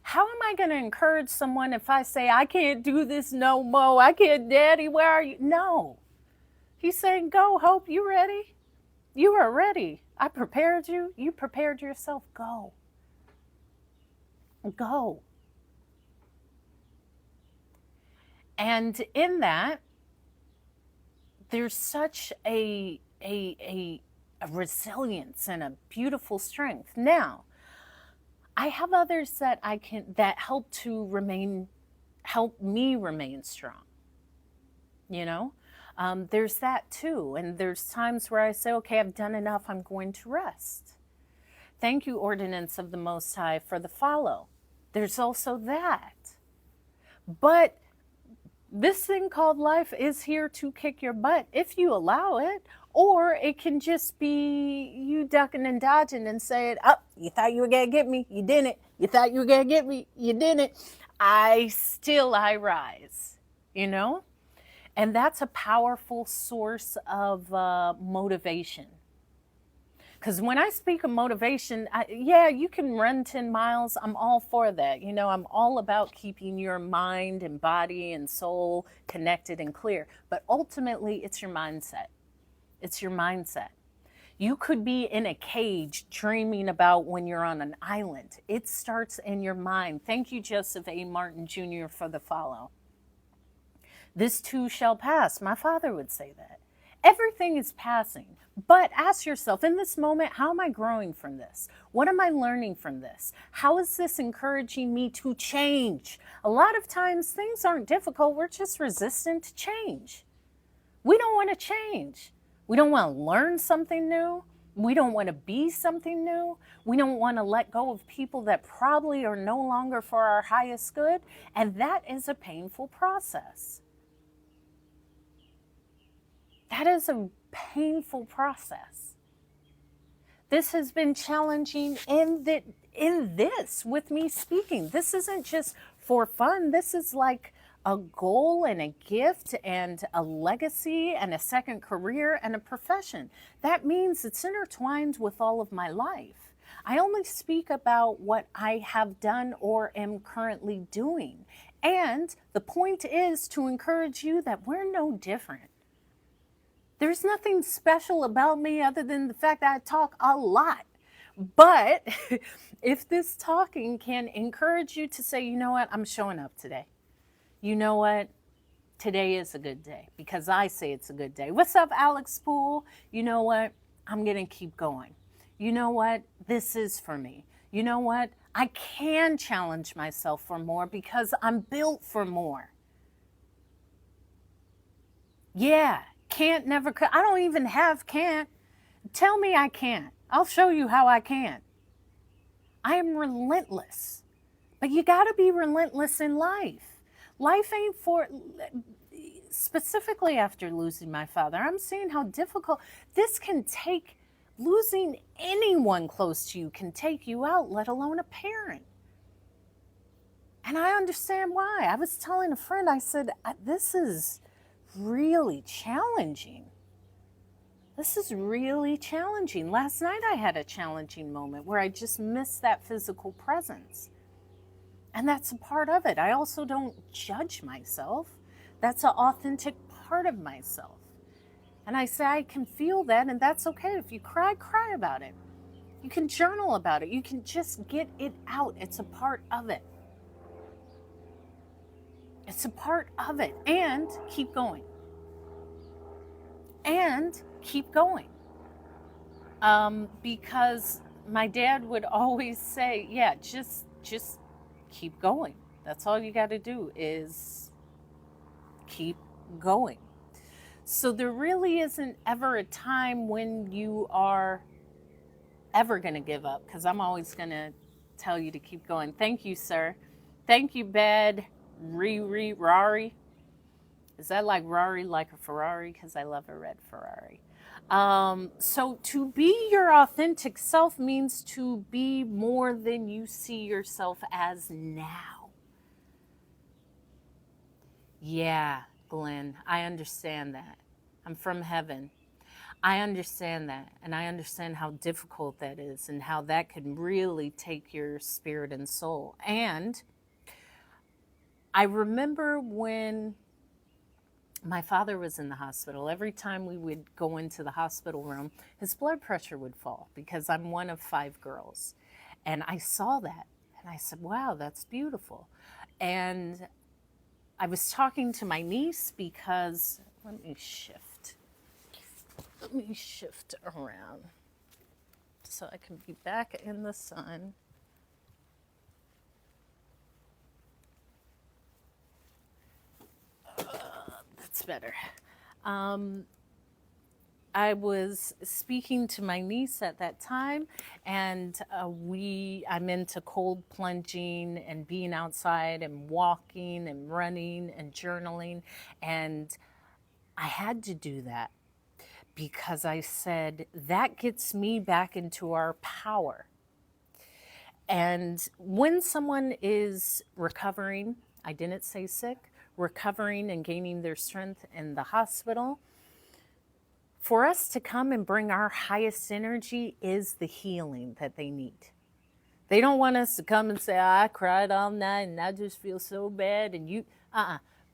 how am I going to encourage someone if I say, I can't do this no more? I can't, Daddy, where are you? No. He's saying, go, Hope, you ready? You are ready. I prepared you. You prepared yourself. Go. Go. And in that, there's such a resilience and a beautiful strength. Now, I have others that that help me remain strong. You know, there's that too. And there's times where I say, okay, I've done enough. I'm going to rest. Thank you, Ordinance of the Most High, for the follow. There's also that. But this thing called life is here to kick your butt if you allow it. Or it can just be you ducking and dodging and saying, oh, you thought you were going to get me. You didn't. You thought you were going to get me. You didn't. I rise, you know? And that's a powerful source of motivation. Because when I speak of motivation, yeah, you can run 10 miles. I'm all for that. You know, I'm all about keeping your mind and body and soul connected and clear. But ultimately, it's your mindset. It's your mindset. You could be in a cage dreaming about when you're on an island. It starts in your mind. Thank you, Joseph A. Martin Jr., for the follow. This too shall pass. My father would say that. Everything is passing. But ask yourself, in this moment, how am I growing from this? What am I learning from this? How is this encouraging me to change? A lot of times things aren't difficult. We're just resistant to change. We don't want to change. We don't want to learn something new. We don't want to be something new. We don't want to let go of people that probably are no longer for our highest good. And that is a painful process. That is a painful process. This has been challenging in this with me speaking. This isn't just for fun. This is like a goal and a gift and a legacy and a second career and a profession. That means it's intertwined with all of my life. I only speak about what I have done or am currently doing. And the point is to encourage you that we're no different. There's nothing special about me other than the fact that I talk a lot. But if this talking can encourage you to say, you know what, I'm showing up today. You know what, today is a good day because I say it's a good day. What's up, Alex Poole? You know what, I'm going to keep going. You know what, this is for me. You know what, I can challenge myself for more because I'm built for more. Yeah. Can't, never could. I don't even have can't. Tell me I can't. I'll show you how I can. I am relentless. But you got to be relentless in life. Life ain't for, specifically after losing my father, I'm seeing how difficult this can take. Losing anyone close to you can take you out, let alone a parent. And I understand why. I was telling a friend, I said, this is really challenging. This is really challenging. Last night I had a challenging moment where I just missed that physical presence. And that's a part of it. I also don't judge myself. That's an authentic part of myself. And I say I can feel that, and that's okay. If you cry, cry about it. You can journal about it. You can just get it out. It's a part of it. It's a part of it. And keep going. And keep going. Because my dad would always say, yeah, just keep going. That's all you got to do is keep going. So there really isn't ever a time when you are ever going to give up, because I'm always going to tell you to keep going. Thank you, sir. Thank you, Bad Rari. Is that like Rari, like a Ferrari? Because I love a red Ferrari. So to be your authentic self means to be more than you see yourself as now. Yeah, Glenn, I understand that. I'm from heaven. I understand that. And I understand how difficult that is and how that can really take your spirit and soul. And I remember when my father was in the hospital, every time we would go into the hospital room, his blood pressure would fall because I'm one of 5 girls. And I saw that and I said, wow, that's beautiful. And I was talking to my niece because, let me shift around so I can be back in the sun. That's better. I was speaking to my niece at that time, and I'm into cold plunging and being outside and walking and running and journaling. And I had to do that because I said, that gets me back into our power. And when someone is recovering, I didn't say sick, recovering and gaining their strength in the hospital, for us to come and bring our highest energy is the healing that they need. They don't want us to come and say, I cried all night and I just feel so bad. And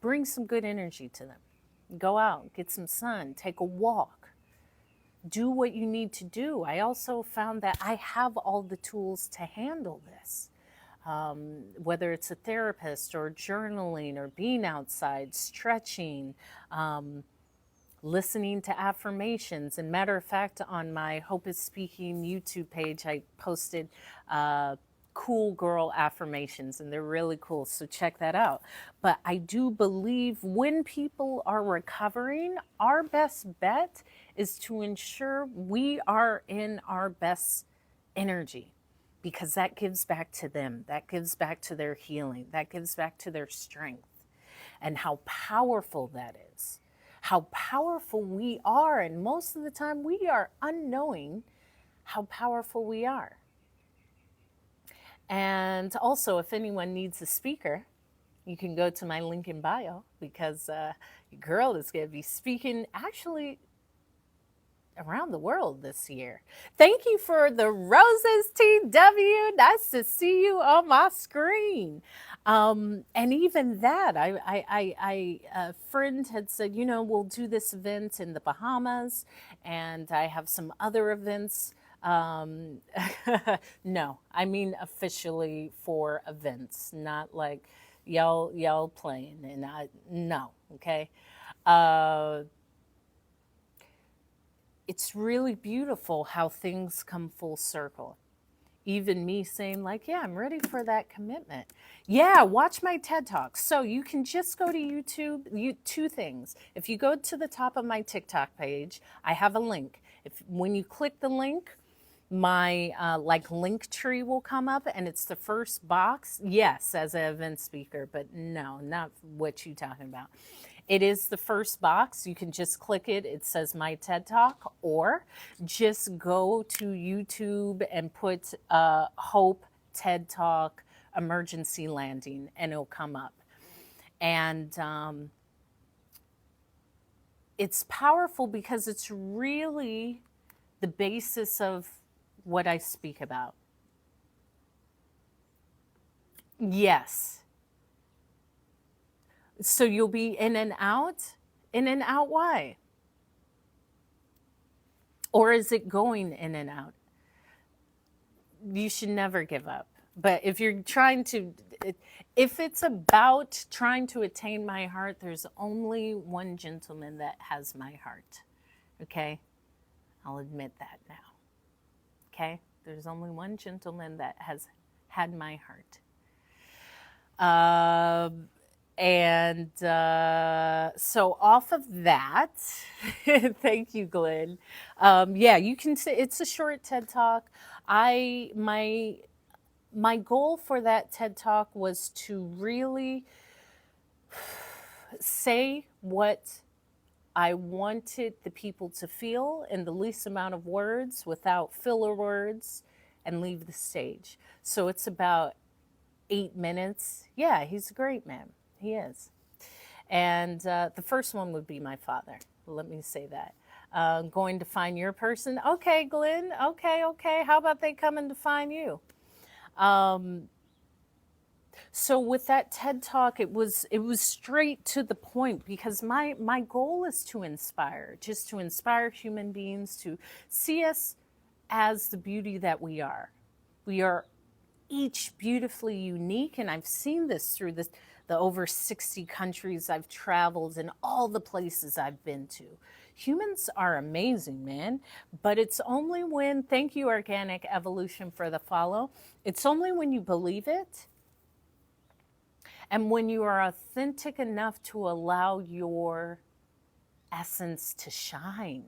bring some good energy to them. Go out, get some sun, take a walk, do what you need to do. I also found that I have all the tools to handle this. Whether it's a therapist or journaling or being outside, stretching, listening to affirmations. And matter of fact, on my Hope is Speaking YouTube page, I posted cool girl affirmations, and they're really cool. So check that out. But I do believe when people are recovering, our best bet is to ensure we are in our best energy, because that gives back to them. That gives back to their healing. That gives back to their strength, and how powerful that is. How powerful we are. And most of the time we are unknowing how powerful we are. And also, if anyone needs a speaker, you can go to my link in bio, because your girl is going to be speaking actually around the world this year. Thank you for the roses, TW. Nice to see you on my screen. And even that, a friend had said, we'll do this event in the Bahamas, and I have some other events. No, I mean officially for events, not like y'all playing. And no, okay. It's really beautiful how things come full circle. Even me saying like, yeah, I'm ready for that commitment. Yeah, watch my TED Talks. So you can just go to YouTube. Two things. If you go to the top of my TikTok page, I have a link. When you click the link, my link tree will come up, and it's the first box. Yes, as an event speaker, but no, not what you're talking about. It is the first box. You can just click it. It says my TED Talk, or just go to YouTube and put Hope TED Talk emergency landing, and it'll come up. And it's powerful because it's really the basis of what I speak about. Yes. So you'll be in and out? In and out, why? Or is it going in and out? You should never give up. But if you're if it's about trying to attain my heart, there's only one gentleman that has my heart. Okay? I'll admit that now. Okay? There's only one gentleman that has had my heart. So off of that, thank you, Glenn. Yeah, you can say it's a short TED Talk. My goal for that TED Talk was to really say what I wanted the people to feel in the least amount of words, without filler words, and leave the stage. So it's about 8 minutes. Yeah, he's a great man. He is. And the first one would be my father. Let me say that. Going to find your person. Okay, Glenn. Okay. How about they coming to find you? So with that TED Talk, it was straight to the point, because my goal is to inspire, just to inspire human beings to see us as the beauty that we are. We are each beautifully unique, and I've seen this through the over 60 countries I've traveled and all the places I've been to. Humans are amazing, man, but it's only when, thank you, Organic Evolution, for the follow, it's only when you believe it and when you are authentic enough to allow your essence to shine.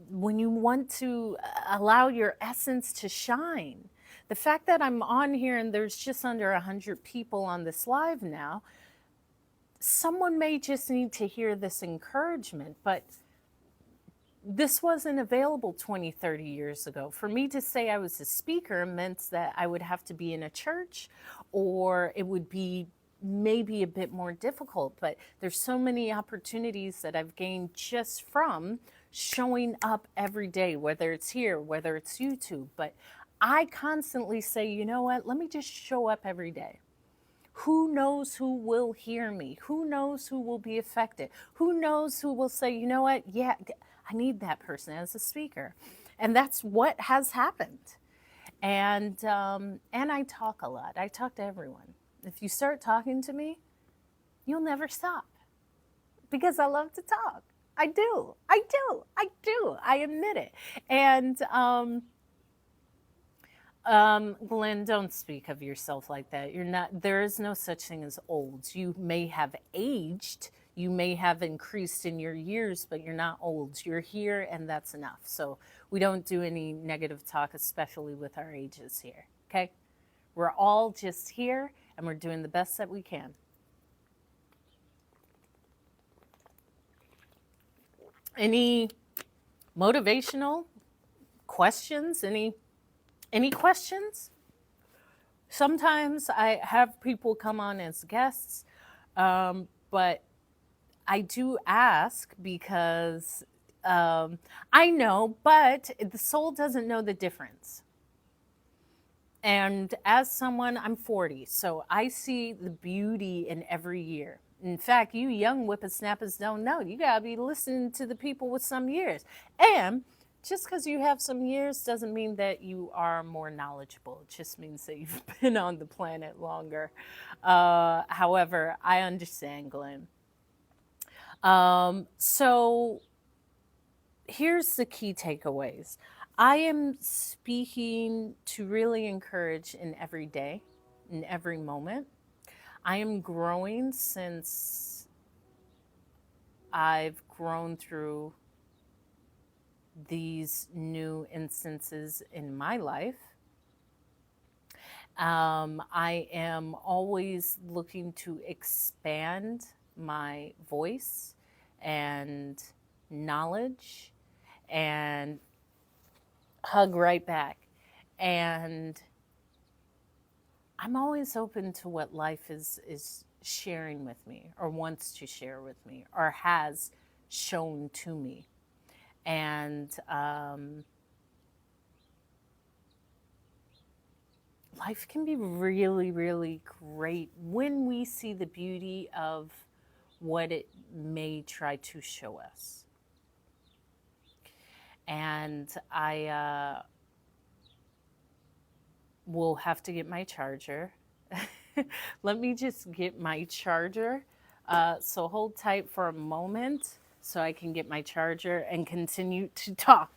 When you want to allow your essence to shine. The fact that I'm on here and there's just under 100 people on this live now, someone may just need to hear this encouragement, but this wasn't available 20, 30 years ago. For me to say I was a speaker meant that I would have to be in a church, or it would be maybe a bit more difficult. But there's so many opportunities that I've gained just from showing up every day, whether it's here, whether it's YouTube. But I constantly say, you know what, let me just show up every day. Who knows who will hear me? Who knows who will be affected? Who knows who will say, you know what, yeah, I need that person as a speaker. And that's what has happened. And I talk a lot. I talk to everyone. If you start talking to me, you'll never stop, because I love to talk. I do. I admit it. And Glenn, don't speak of yourself like that. You're not, there is no such thing as old. You may have aged, you may have increased in your years, but you're not old. You're here, and that's enough. So we don't do any negative talk, especially with our ages here, okay? We're all just here, and we're doing the best that we can. Any motivational questions? Any questions? Sometimes I have people come on as guests, but I do ask because I know, but the soul doesn't know the difference. And as someone, I'm 40, so I see the beauty in every year. In fact, you young whippersnappers don't know. You gotta be listening to the people with some years. And just because you have some years doesn't mean that you are more knowledgeable. It just means that you've been on the planet longer. However, I understand, Glenn. So here's the key takeaways. I am speaking to really encourage in every day, in every moment. I am growing since I've grown through these new instances in my life. I am always looking to expand my voice and knowledge and hug right back. And I'm always open to what life is sharing with me, or wants to share with me, or has shown to me. And life can be really, really great when we see the beauty of what it may try to show us. And I will have to get my charger. Let me just get my charger. So hold tight for a moment so I can get my charger and continue to talk.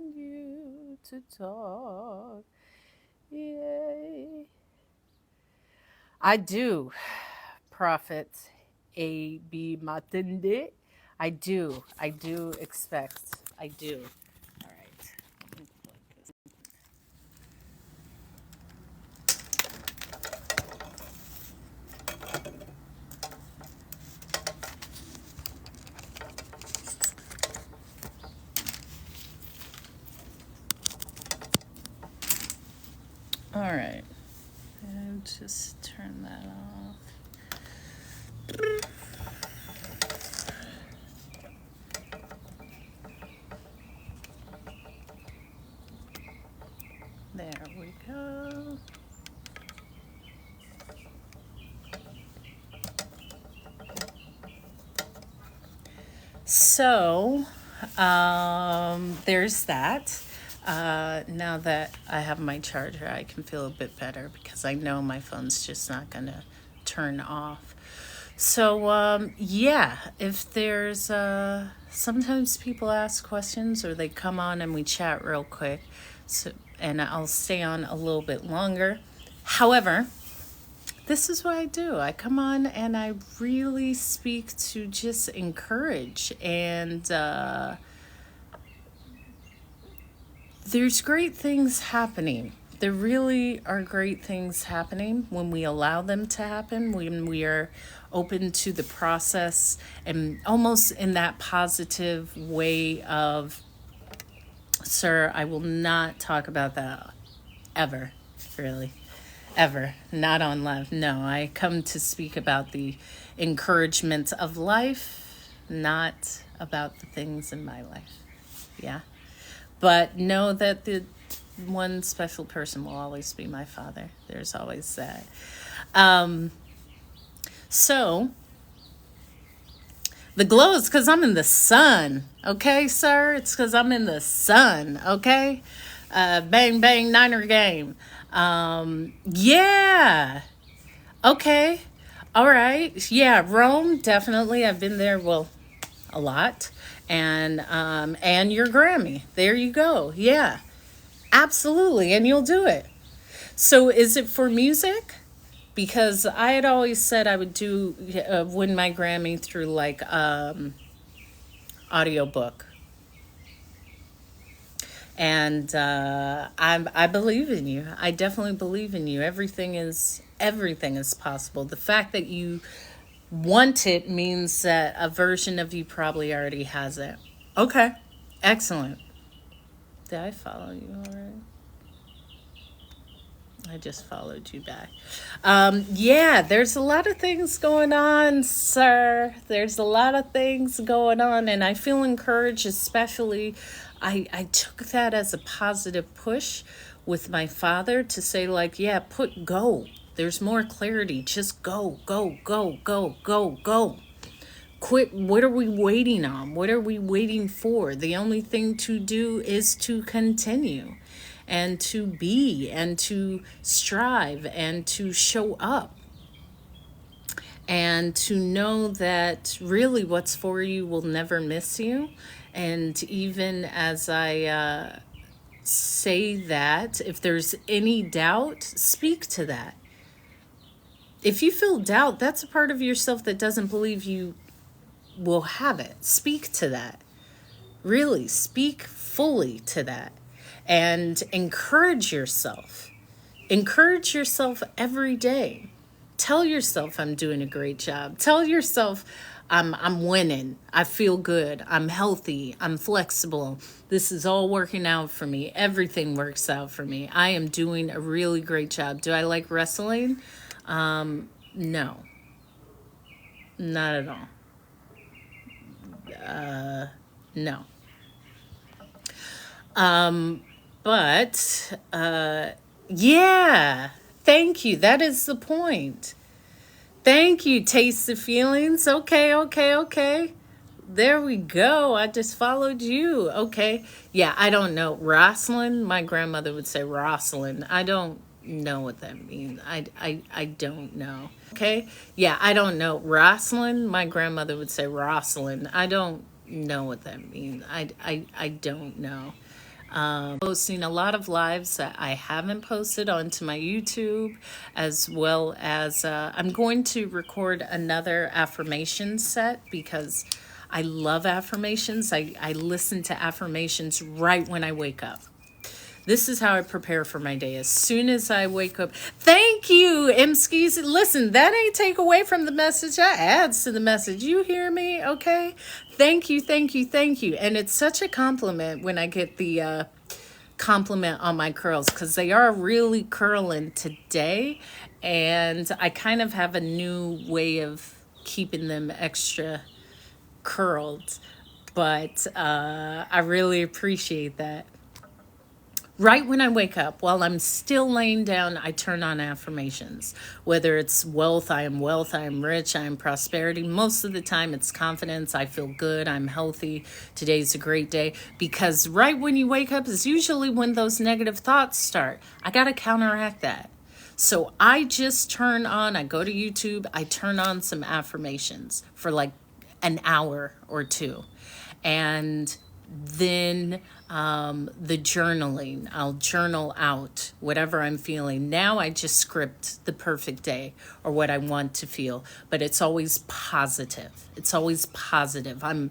You to talk. Yay. I do, Prophet A.B. Matinde. I do expect. I do. All right. Let me plug this. All right. And just turn that off. There we go. So, there's that. Now that I have my charger, I can feel a bit better because I know my phone's just not going to turn off. So, yeah, if there's, sometimes people ask questions or they come on and we chat real quick. So, and I'll stay on a little bit longer. However, this is what I do. I come on and I really speak to just encourage. And there's great things happening. There really are great things happening when we allow them to happen, when we are open to the process and almost in that positive way of, sir, I will not talk about that ever, really. Ever. Not on live. No, I come to speak about the encouragement of life, not about the things in my life. Yeah. But know that the one special person will always be my father. There's always that. So, the glow is because I'm in the sun. Okay, sir? It's because I'm in the sun. Okay? Bang, bang, Niner game. Yeah. Okay. All right. Yeah, Rome, definitely. I've been there, well, a lot. And your Grammy. There you go. Yeah. Absolutely. And you'll do it. So is it for music? Because I had always said I would do win my Grammy through like audiobook. And I believe in you. I definitely believe in you. Everything is possible. The fact that you want it means that a version of you probably already has it. Okay, excellent. Did I follow you already? I just followed you back. Yeah, there's a lot of things going on, sir. There's a lot of things going on, and I feel encouraged, especially. I took that as a positive push with my father to say, like, yeah, go. There's more clarity. Just go, go, go, go, go, go. Quit. What are we waiting on? What are we waiting for? The only thing to do is to continue and to be and to strive and to show up and to know that really what's for you will never miss you. And even as I say that, if there's any doubt, speak to that. If you feel doubt, that's a part of yourself that doesn't believe you will have it. Speak to that. Really, speak fully to that. And encourage yourself. Encourage yourself every day. Tell yourself I'm doing a great job. Tell yourself I'm winning. I feel good. I'm healthy. I'm flexible. This is all working out for me. Everything works out for me. I am doing a really great job. Do I like wrestling? No. Not at all. No. But yeah. Thank you. That is the point. Thank you. Taste the feelings. Okay, okay, okay. There we go. I just followed you. Okay. Yeah, I don't know. Rosalind, my grandmother would say Rosalind. I don't know what that means. I don't know. Okay. Yeah, I don't know. Rosalind, my grandmother would say Rosalind. I don't know what that means. I don't know. Posting a lot of lives that I haven't posted onto my YouTube, as well as I'm going to record another affirmation set because I love affirmations. I listen to affirmations right when I wake up. This is how I prepare for my day. As soon as I wake up, thank you, Mskis. Listen, that ain't take away from the message. That adds to the message. You hear me? Okay. Thank you, thank you, thank you. And it's such a compliment when I get the compliment on my curls because they are really curling today. And I kind of have a new way of keeping them extra curled. But I really appreciate that. Right when I wake up, while I'm still laying down, I turn on affirmations. Whether it's wealth, I am rich, I am prosperity. Most of the time it's confidence, I feel good, I'm healthy, today's a great day. Because right when you wake up is usually when those negative thoughts start. I got to counteract that. So I just I go to YouTube, I turn on some affirmations for like an hour or two. And then the journaling, I'll journal out whatever I'm feeling. Now I just script the perfect day or what I want to feel, but it's always positive. It's always positive. I'm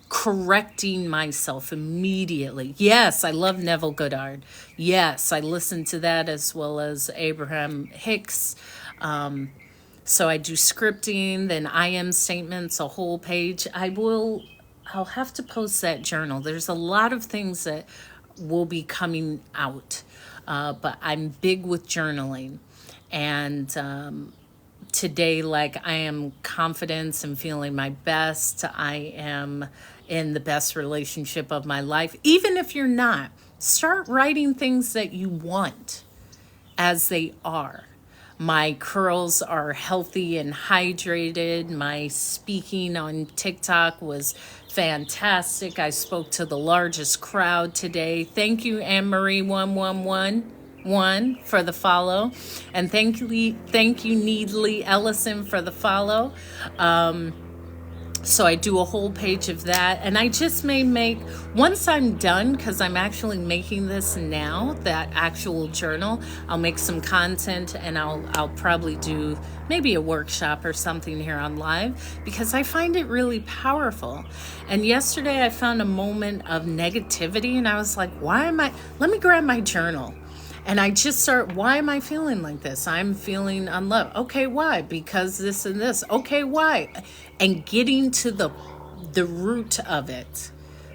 correcting myself immediately. Yes, I love Neville Goddard. Yes, I listen to that as well as Abraham Hicks. So I do scripting, then I am statements, a whole page. I'll have to post that journal. There's a lot of things that will be coming out, but I'm big with journaling. And today, like, I am confident and feeling my best. I am in the best relationship of my life. Even if you're not, start writing things that you want as they are. My curls are healthy and hydrated. My speaking on TikTok was fantastic. I spoke to the largest crowd today. Thank you, Anne-Marie1111 for the follow. And thank you, Needly Ellison, for the follow. So I do a whole page of that, and I just may make, once I'm done, because I'm actually making this now, that actual journal, I'll make some content, and I'll probably do maybe a workshop or something here on live, because I find it really powerful. And yesterday I found a moment of negativity, and I was like, let me grab my journal. And I just why am I feeling like this? I'm feeling unloved. Okay, why? Because this and this. Okay, why? And getting to the root of it.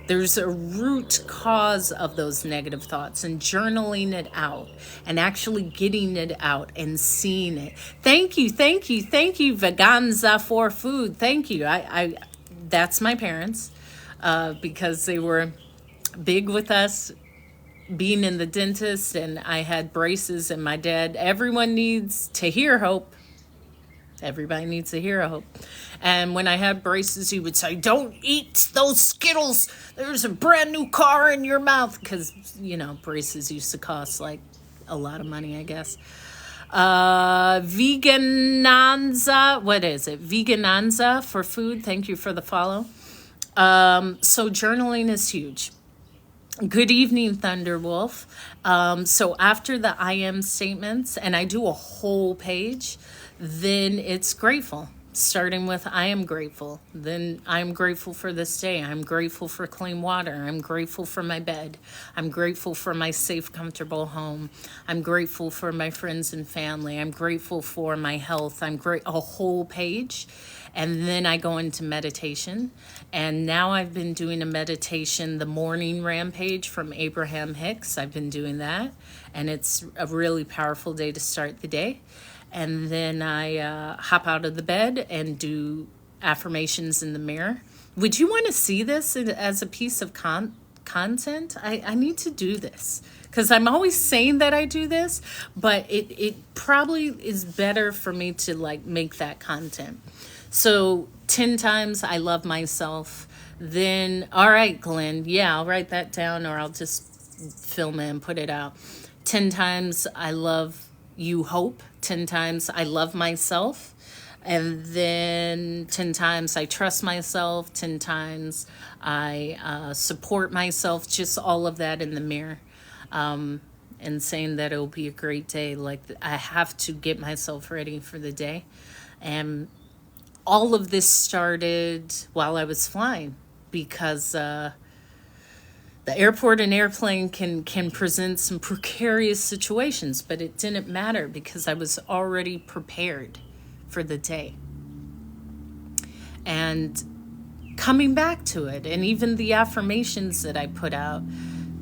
There's a root cause of those negative thoughts, and journaling it out and actually getting it out and seeing it. Thank you, Veganza for food. Thank you. I that's my parents, because they were big with us being in the dentist, and I had braces, and my dad, everyone needs to hear hope. Everybody needs to hear hope. And when I had braces, he would say, don't eat those Skittles. There's a brand new car in your mouth. Because, braces used to cost like a lot of money, I guess. Vegananza, what is it? Vegananza for food. Thank you for the follow. So journaling is huge. Good evening, Thunderwolf. So after the I am statements, and I do a whole page, then it's grateful. Starting with I am grateful. Then I'm grateful for this day. I'm grateful for clean water. I'm grateful for my bed. I'm grateful for my safe, comfortable home. I'm grateful for my friends and family. I'm grateful for my health. A whole page. And then I go into meditation. And now I've been doing a meditation, the morning rampage from Abraham Hicks. I've been doing that. And it's a really powerful day to start the day. And then I hop out of the bed and do affirmations in the mirror. Would you want to see this as a piece of content, I need to do this. Because I'm always saying that I do this, but it probably is better for me to like make that content. So 10 times I love myself. Then, all right, Glenn, yeah, I'll write that down, or I'll just film it and put it out. 10 times I love you, Hope. 10 times I love myself. And then 10 times I trust myself. 10 times I support myself. Just all of that in the mirror. And saying that it'll be a great day. Like, I have to get myself ready for the day. And all of this started while I was flying, because the airport and airplane can present some precarious situations, but it didn't matter because I was already prepared for the day. And coming back to it, and even the affirmations that I put out,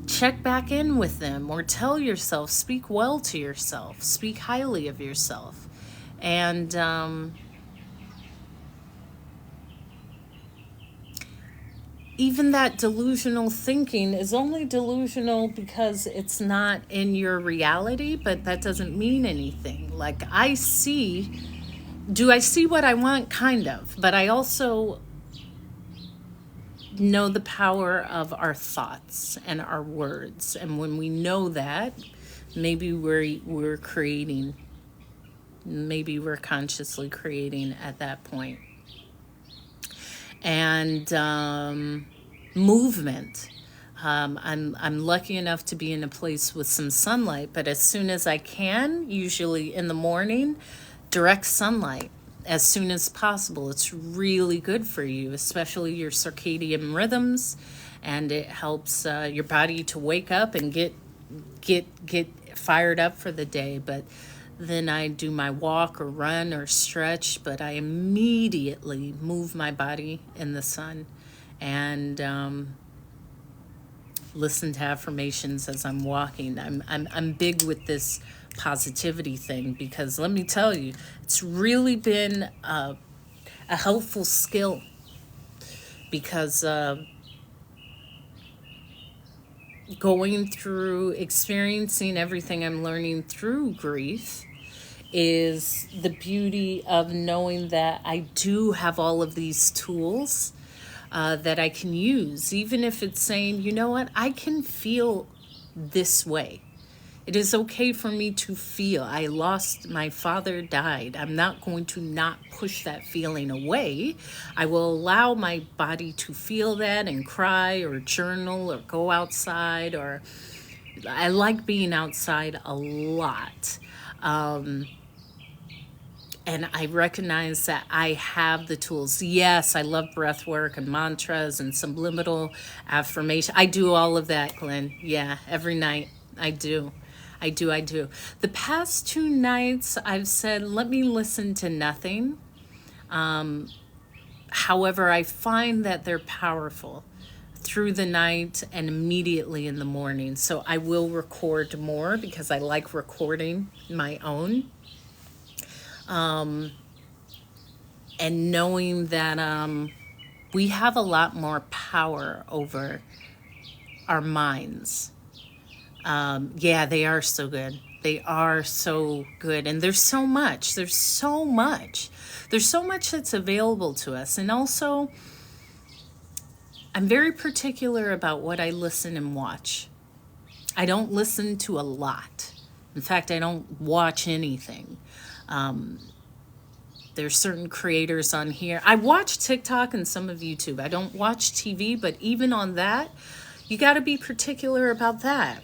check back in with them, or tell yourself, speak well to yourself, speak highly of yourself. And even that delusional thinking is only delusional because it's not in your reality, but that doesn't mean anything. Like, do I see what I want? Kind of. But I also know the power of our thoughts and our words. And when we know that, maybe we're creating, maybe we're consciously creating at that point. And movement. I'm lucky enough to be in a place with some sunlight, but as soon as I can, usually in the morning, direct sunlight as soon as possible. It's really good for you, especially your circadian rhythms, and it helps your body to wake up and get fired up for the day. But then I do my walk or run or stretch, but I immediately move my body in the sun and listen to affirmations as I'm walking. I'm big with this positivity thing, because let me tell you, it's really been a helpful skill, because experiencing everything I'm learning through grief is the beauty of knowing that I do have all of these tools that I can use, even if it's saying, you know what, I can feel this way. It is okay for me to feel. My father died. I'm not going to not push that feeling away. I will allow my body to feel that and cry or journal or go outside. Or I like being outside a lot. And I recognize that I have the tools. Yes, I love breath work and mantras and subliminal affirmation. I do all of that, Glenn. Yeah, every night I do. The past 2 nights I've said, let me listen to nothing. However, I find that they're powerful through the night and immediately in the morning. So I will record more because I like recording my own. And knowing that we have a lot more power over our minds. Yeah, they are so good. They are so good. And there's so much that's available to us. And also, I'm very particular about what I listen and watch. I don't listen to a lot. In fact, I don't watch anything. There's certain creators on here. I watch TikTok and some of YouTube. I don't watch TV, but even on that, you got to be particular about that.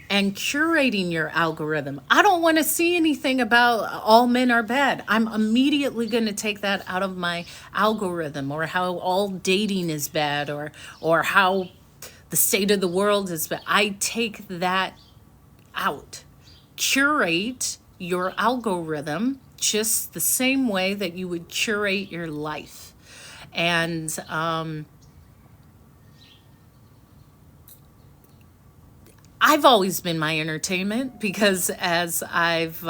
And curating your algorithm. I don't want to see anything about all men are bad. I'm immediately going to take that out of my algorithm, or how all dating is bad, or how the state of the world is bad. I take that out. Curate your algorithm just the same way that you would curate your life. And I've always been my entertainment, because as I've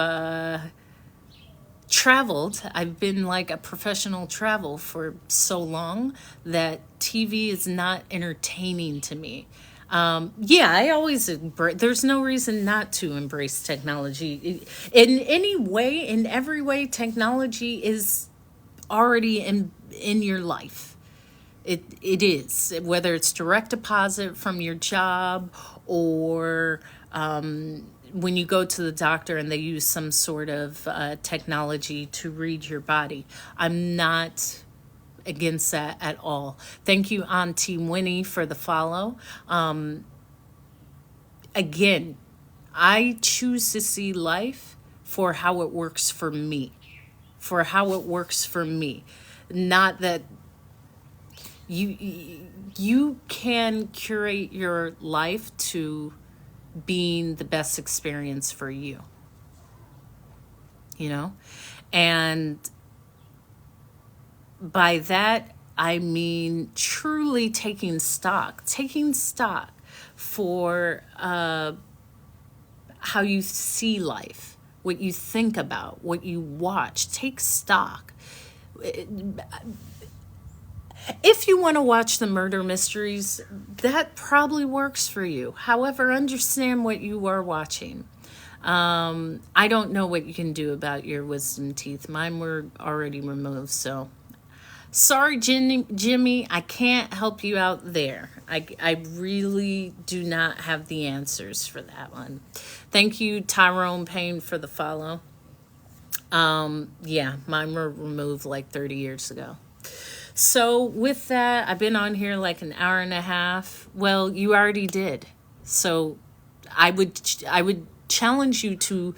traveled, I've been like a professional travel for so long that TV is not entertaining to me. Yeah, I always embrace, there's no reason not to embrace technology. In any way, in every way, technology is already in your life. It is, whether it's direct deposit from your job, or when you go to the doctor and they use some sort of technology to read your body. I'm not against that at all. Thank you, Auntie Winnie, for the follow. Again, I choose to see life for how it works for me. For how it works for me. Not that you can curate your life to being the best experience for you. You know? And by that, I mean truly taking stock for how you see life, what you think about, what you watch. Take stock. If you want to watch the murder mysteries, that probably works for you. However, understand what you are watching. I don't know what you can do about your wisdom teeth. Mine were already removed, so sorry, Jimmy, I can't help you out there. I really do not have the answers for that one. Thank you, Tyrone Payne, for the follow. Yeah, mine were removed like 30 years ago. So with that, I've been on here like an hour and a half. Well, you already did. So I would challenge you to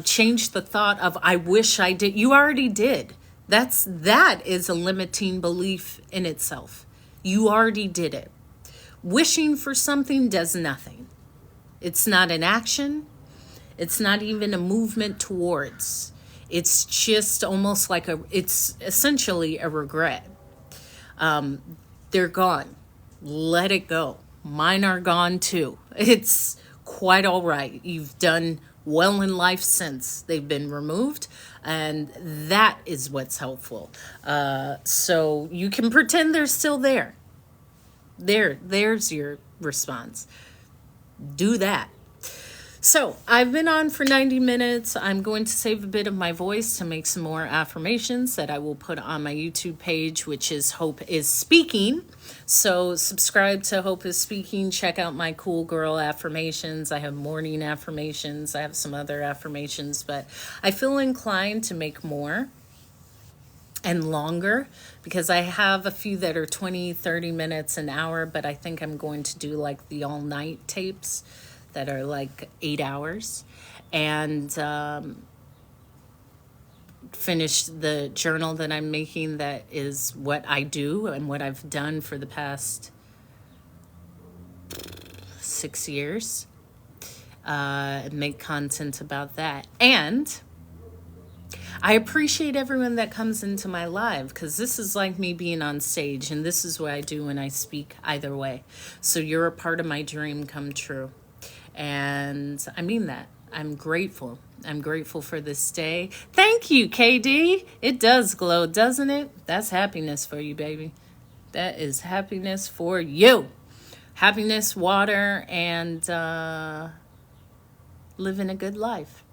change the thought of I wish I did. You already did. That is a limiting belief in itself. You already did it. Wishing for something does nothing. It's not an action. It's not even a movement towards. It's just almost like it's essentially a regret. They're gone. Let it go. Mine are gone too. It's quite all right. You've done well in life since they've been removed, and that is what's helpful. So you can pretend they're still there. There's your response. Do that. So I've been on for 90 minutes. I'm going to save a bit of my voice to make some more affirmations that I will put on my YouTube page, which is Hope is Speaking. So subscribe to Hope is Speaking. Check out my cool girl affirmations. I have morning affirmations. I have some other affirmations, but I feel inclined to make more and longer, because I have a few that are 20, 30 minutes, an hour, but I think I'm going to do like the all night tapes that are like 8 hours, and finish the journal that I'm making, that is what I do and what I've done for the past 6 years. Make content about that. And I appreciate everyone that comes into my live, because this is like me being on stage, and this is what I do when I speak either way. So you're a part of my dream come true. And I mean that. I'm grateful. I'm grateful for this day. Thank you, KD. It does glow, doesn't it? That's happiness for you, baby. That is happiness for you. Happiness, water, and living a good life.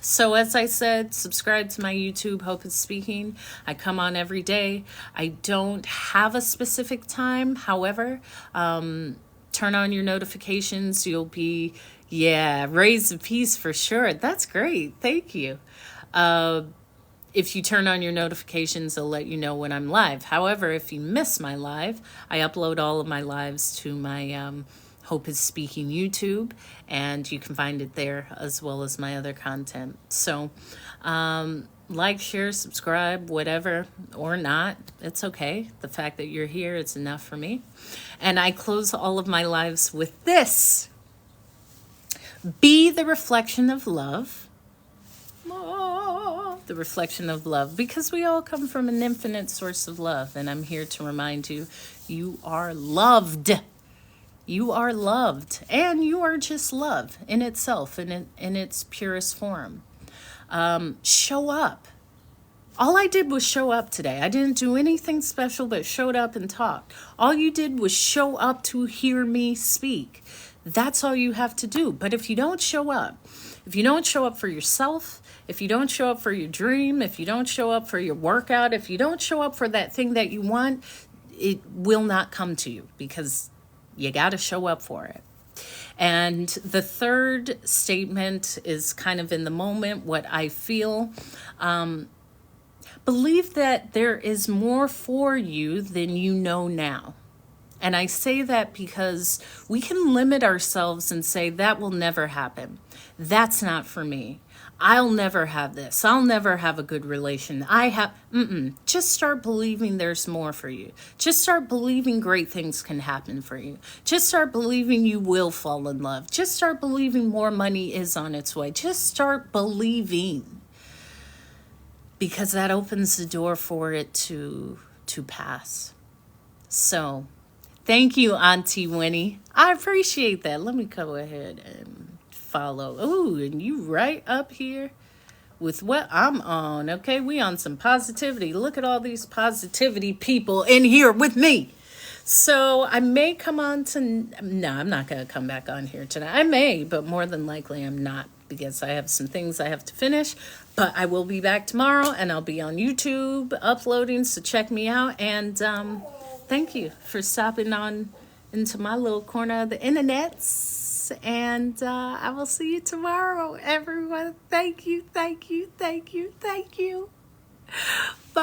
So as I said, subscribe to my YouTube, Hope is Speaking. I come on every day. I don't have a specific time. However, turn on your notifications. You'll be, raise the peace for sure. That's great. Thank you. If you turn on your notifications, it'll let you know when I'm live. However, if you miss my live, I upload all of my lives to my Hope is Speaking YouTube, and you can find it there as well as my other content. So like, share, subscribe, whatever, or not, it's okay. The fact that you're here, it's enough for me. And I close all of my lives with this: be the reflection of love. The reflection of love, because we all come from an infinite source of love, and I'm here to remind you, you are loved. You are loved, and you are just love in itself, in its purest form. Show up. All I did was show up today. I didn't do anything special but showed up and talked. All you did was show up to hear me speak. That's all you have to do. But if you don't show up, if you don't show up for yourself, if you don't show up for your dream, if you don't show up for your workout, if you don't show up for that thing that you want, it will not come to you because you got to show up for it. And the third statement is kind of in the moment, what I feel. Believe that there is more for you than you know now. And I say that because we can limit ourselves and say, that will never happen. That's not for me. I'll never have this. I'll never have a good relation. Just start believing there's more for you. Just start believing great things can happen for you. Just start believing you will fall in love. Just start believing more money is on its way. Just start believing. Because that opens the door for it to pass. So, thank you, Auntie Winnie. I appreciate that. Let me go ahead and follow. Oh, and you right up here with what I'm on. Okay, we on some positivity. Look at all these positivity people in here with me. So I may come on to, no, I'm not going to come back on here tonight. I may, but more than likely I'm not because I have some things I have to finish. But I will be back tomorrow and I'll be on YouTube uploading. So check me out. And thank you for stopping on into my little corner of the internets. And I will see you tomorrow, everyone. Thank you, thank you, thank you, thank you. Bye.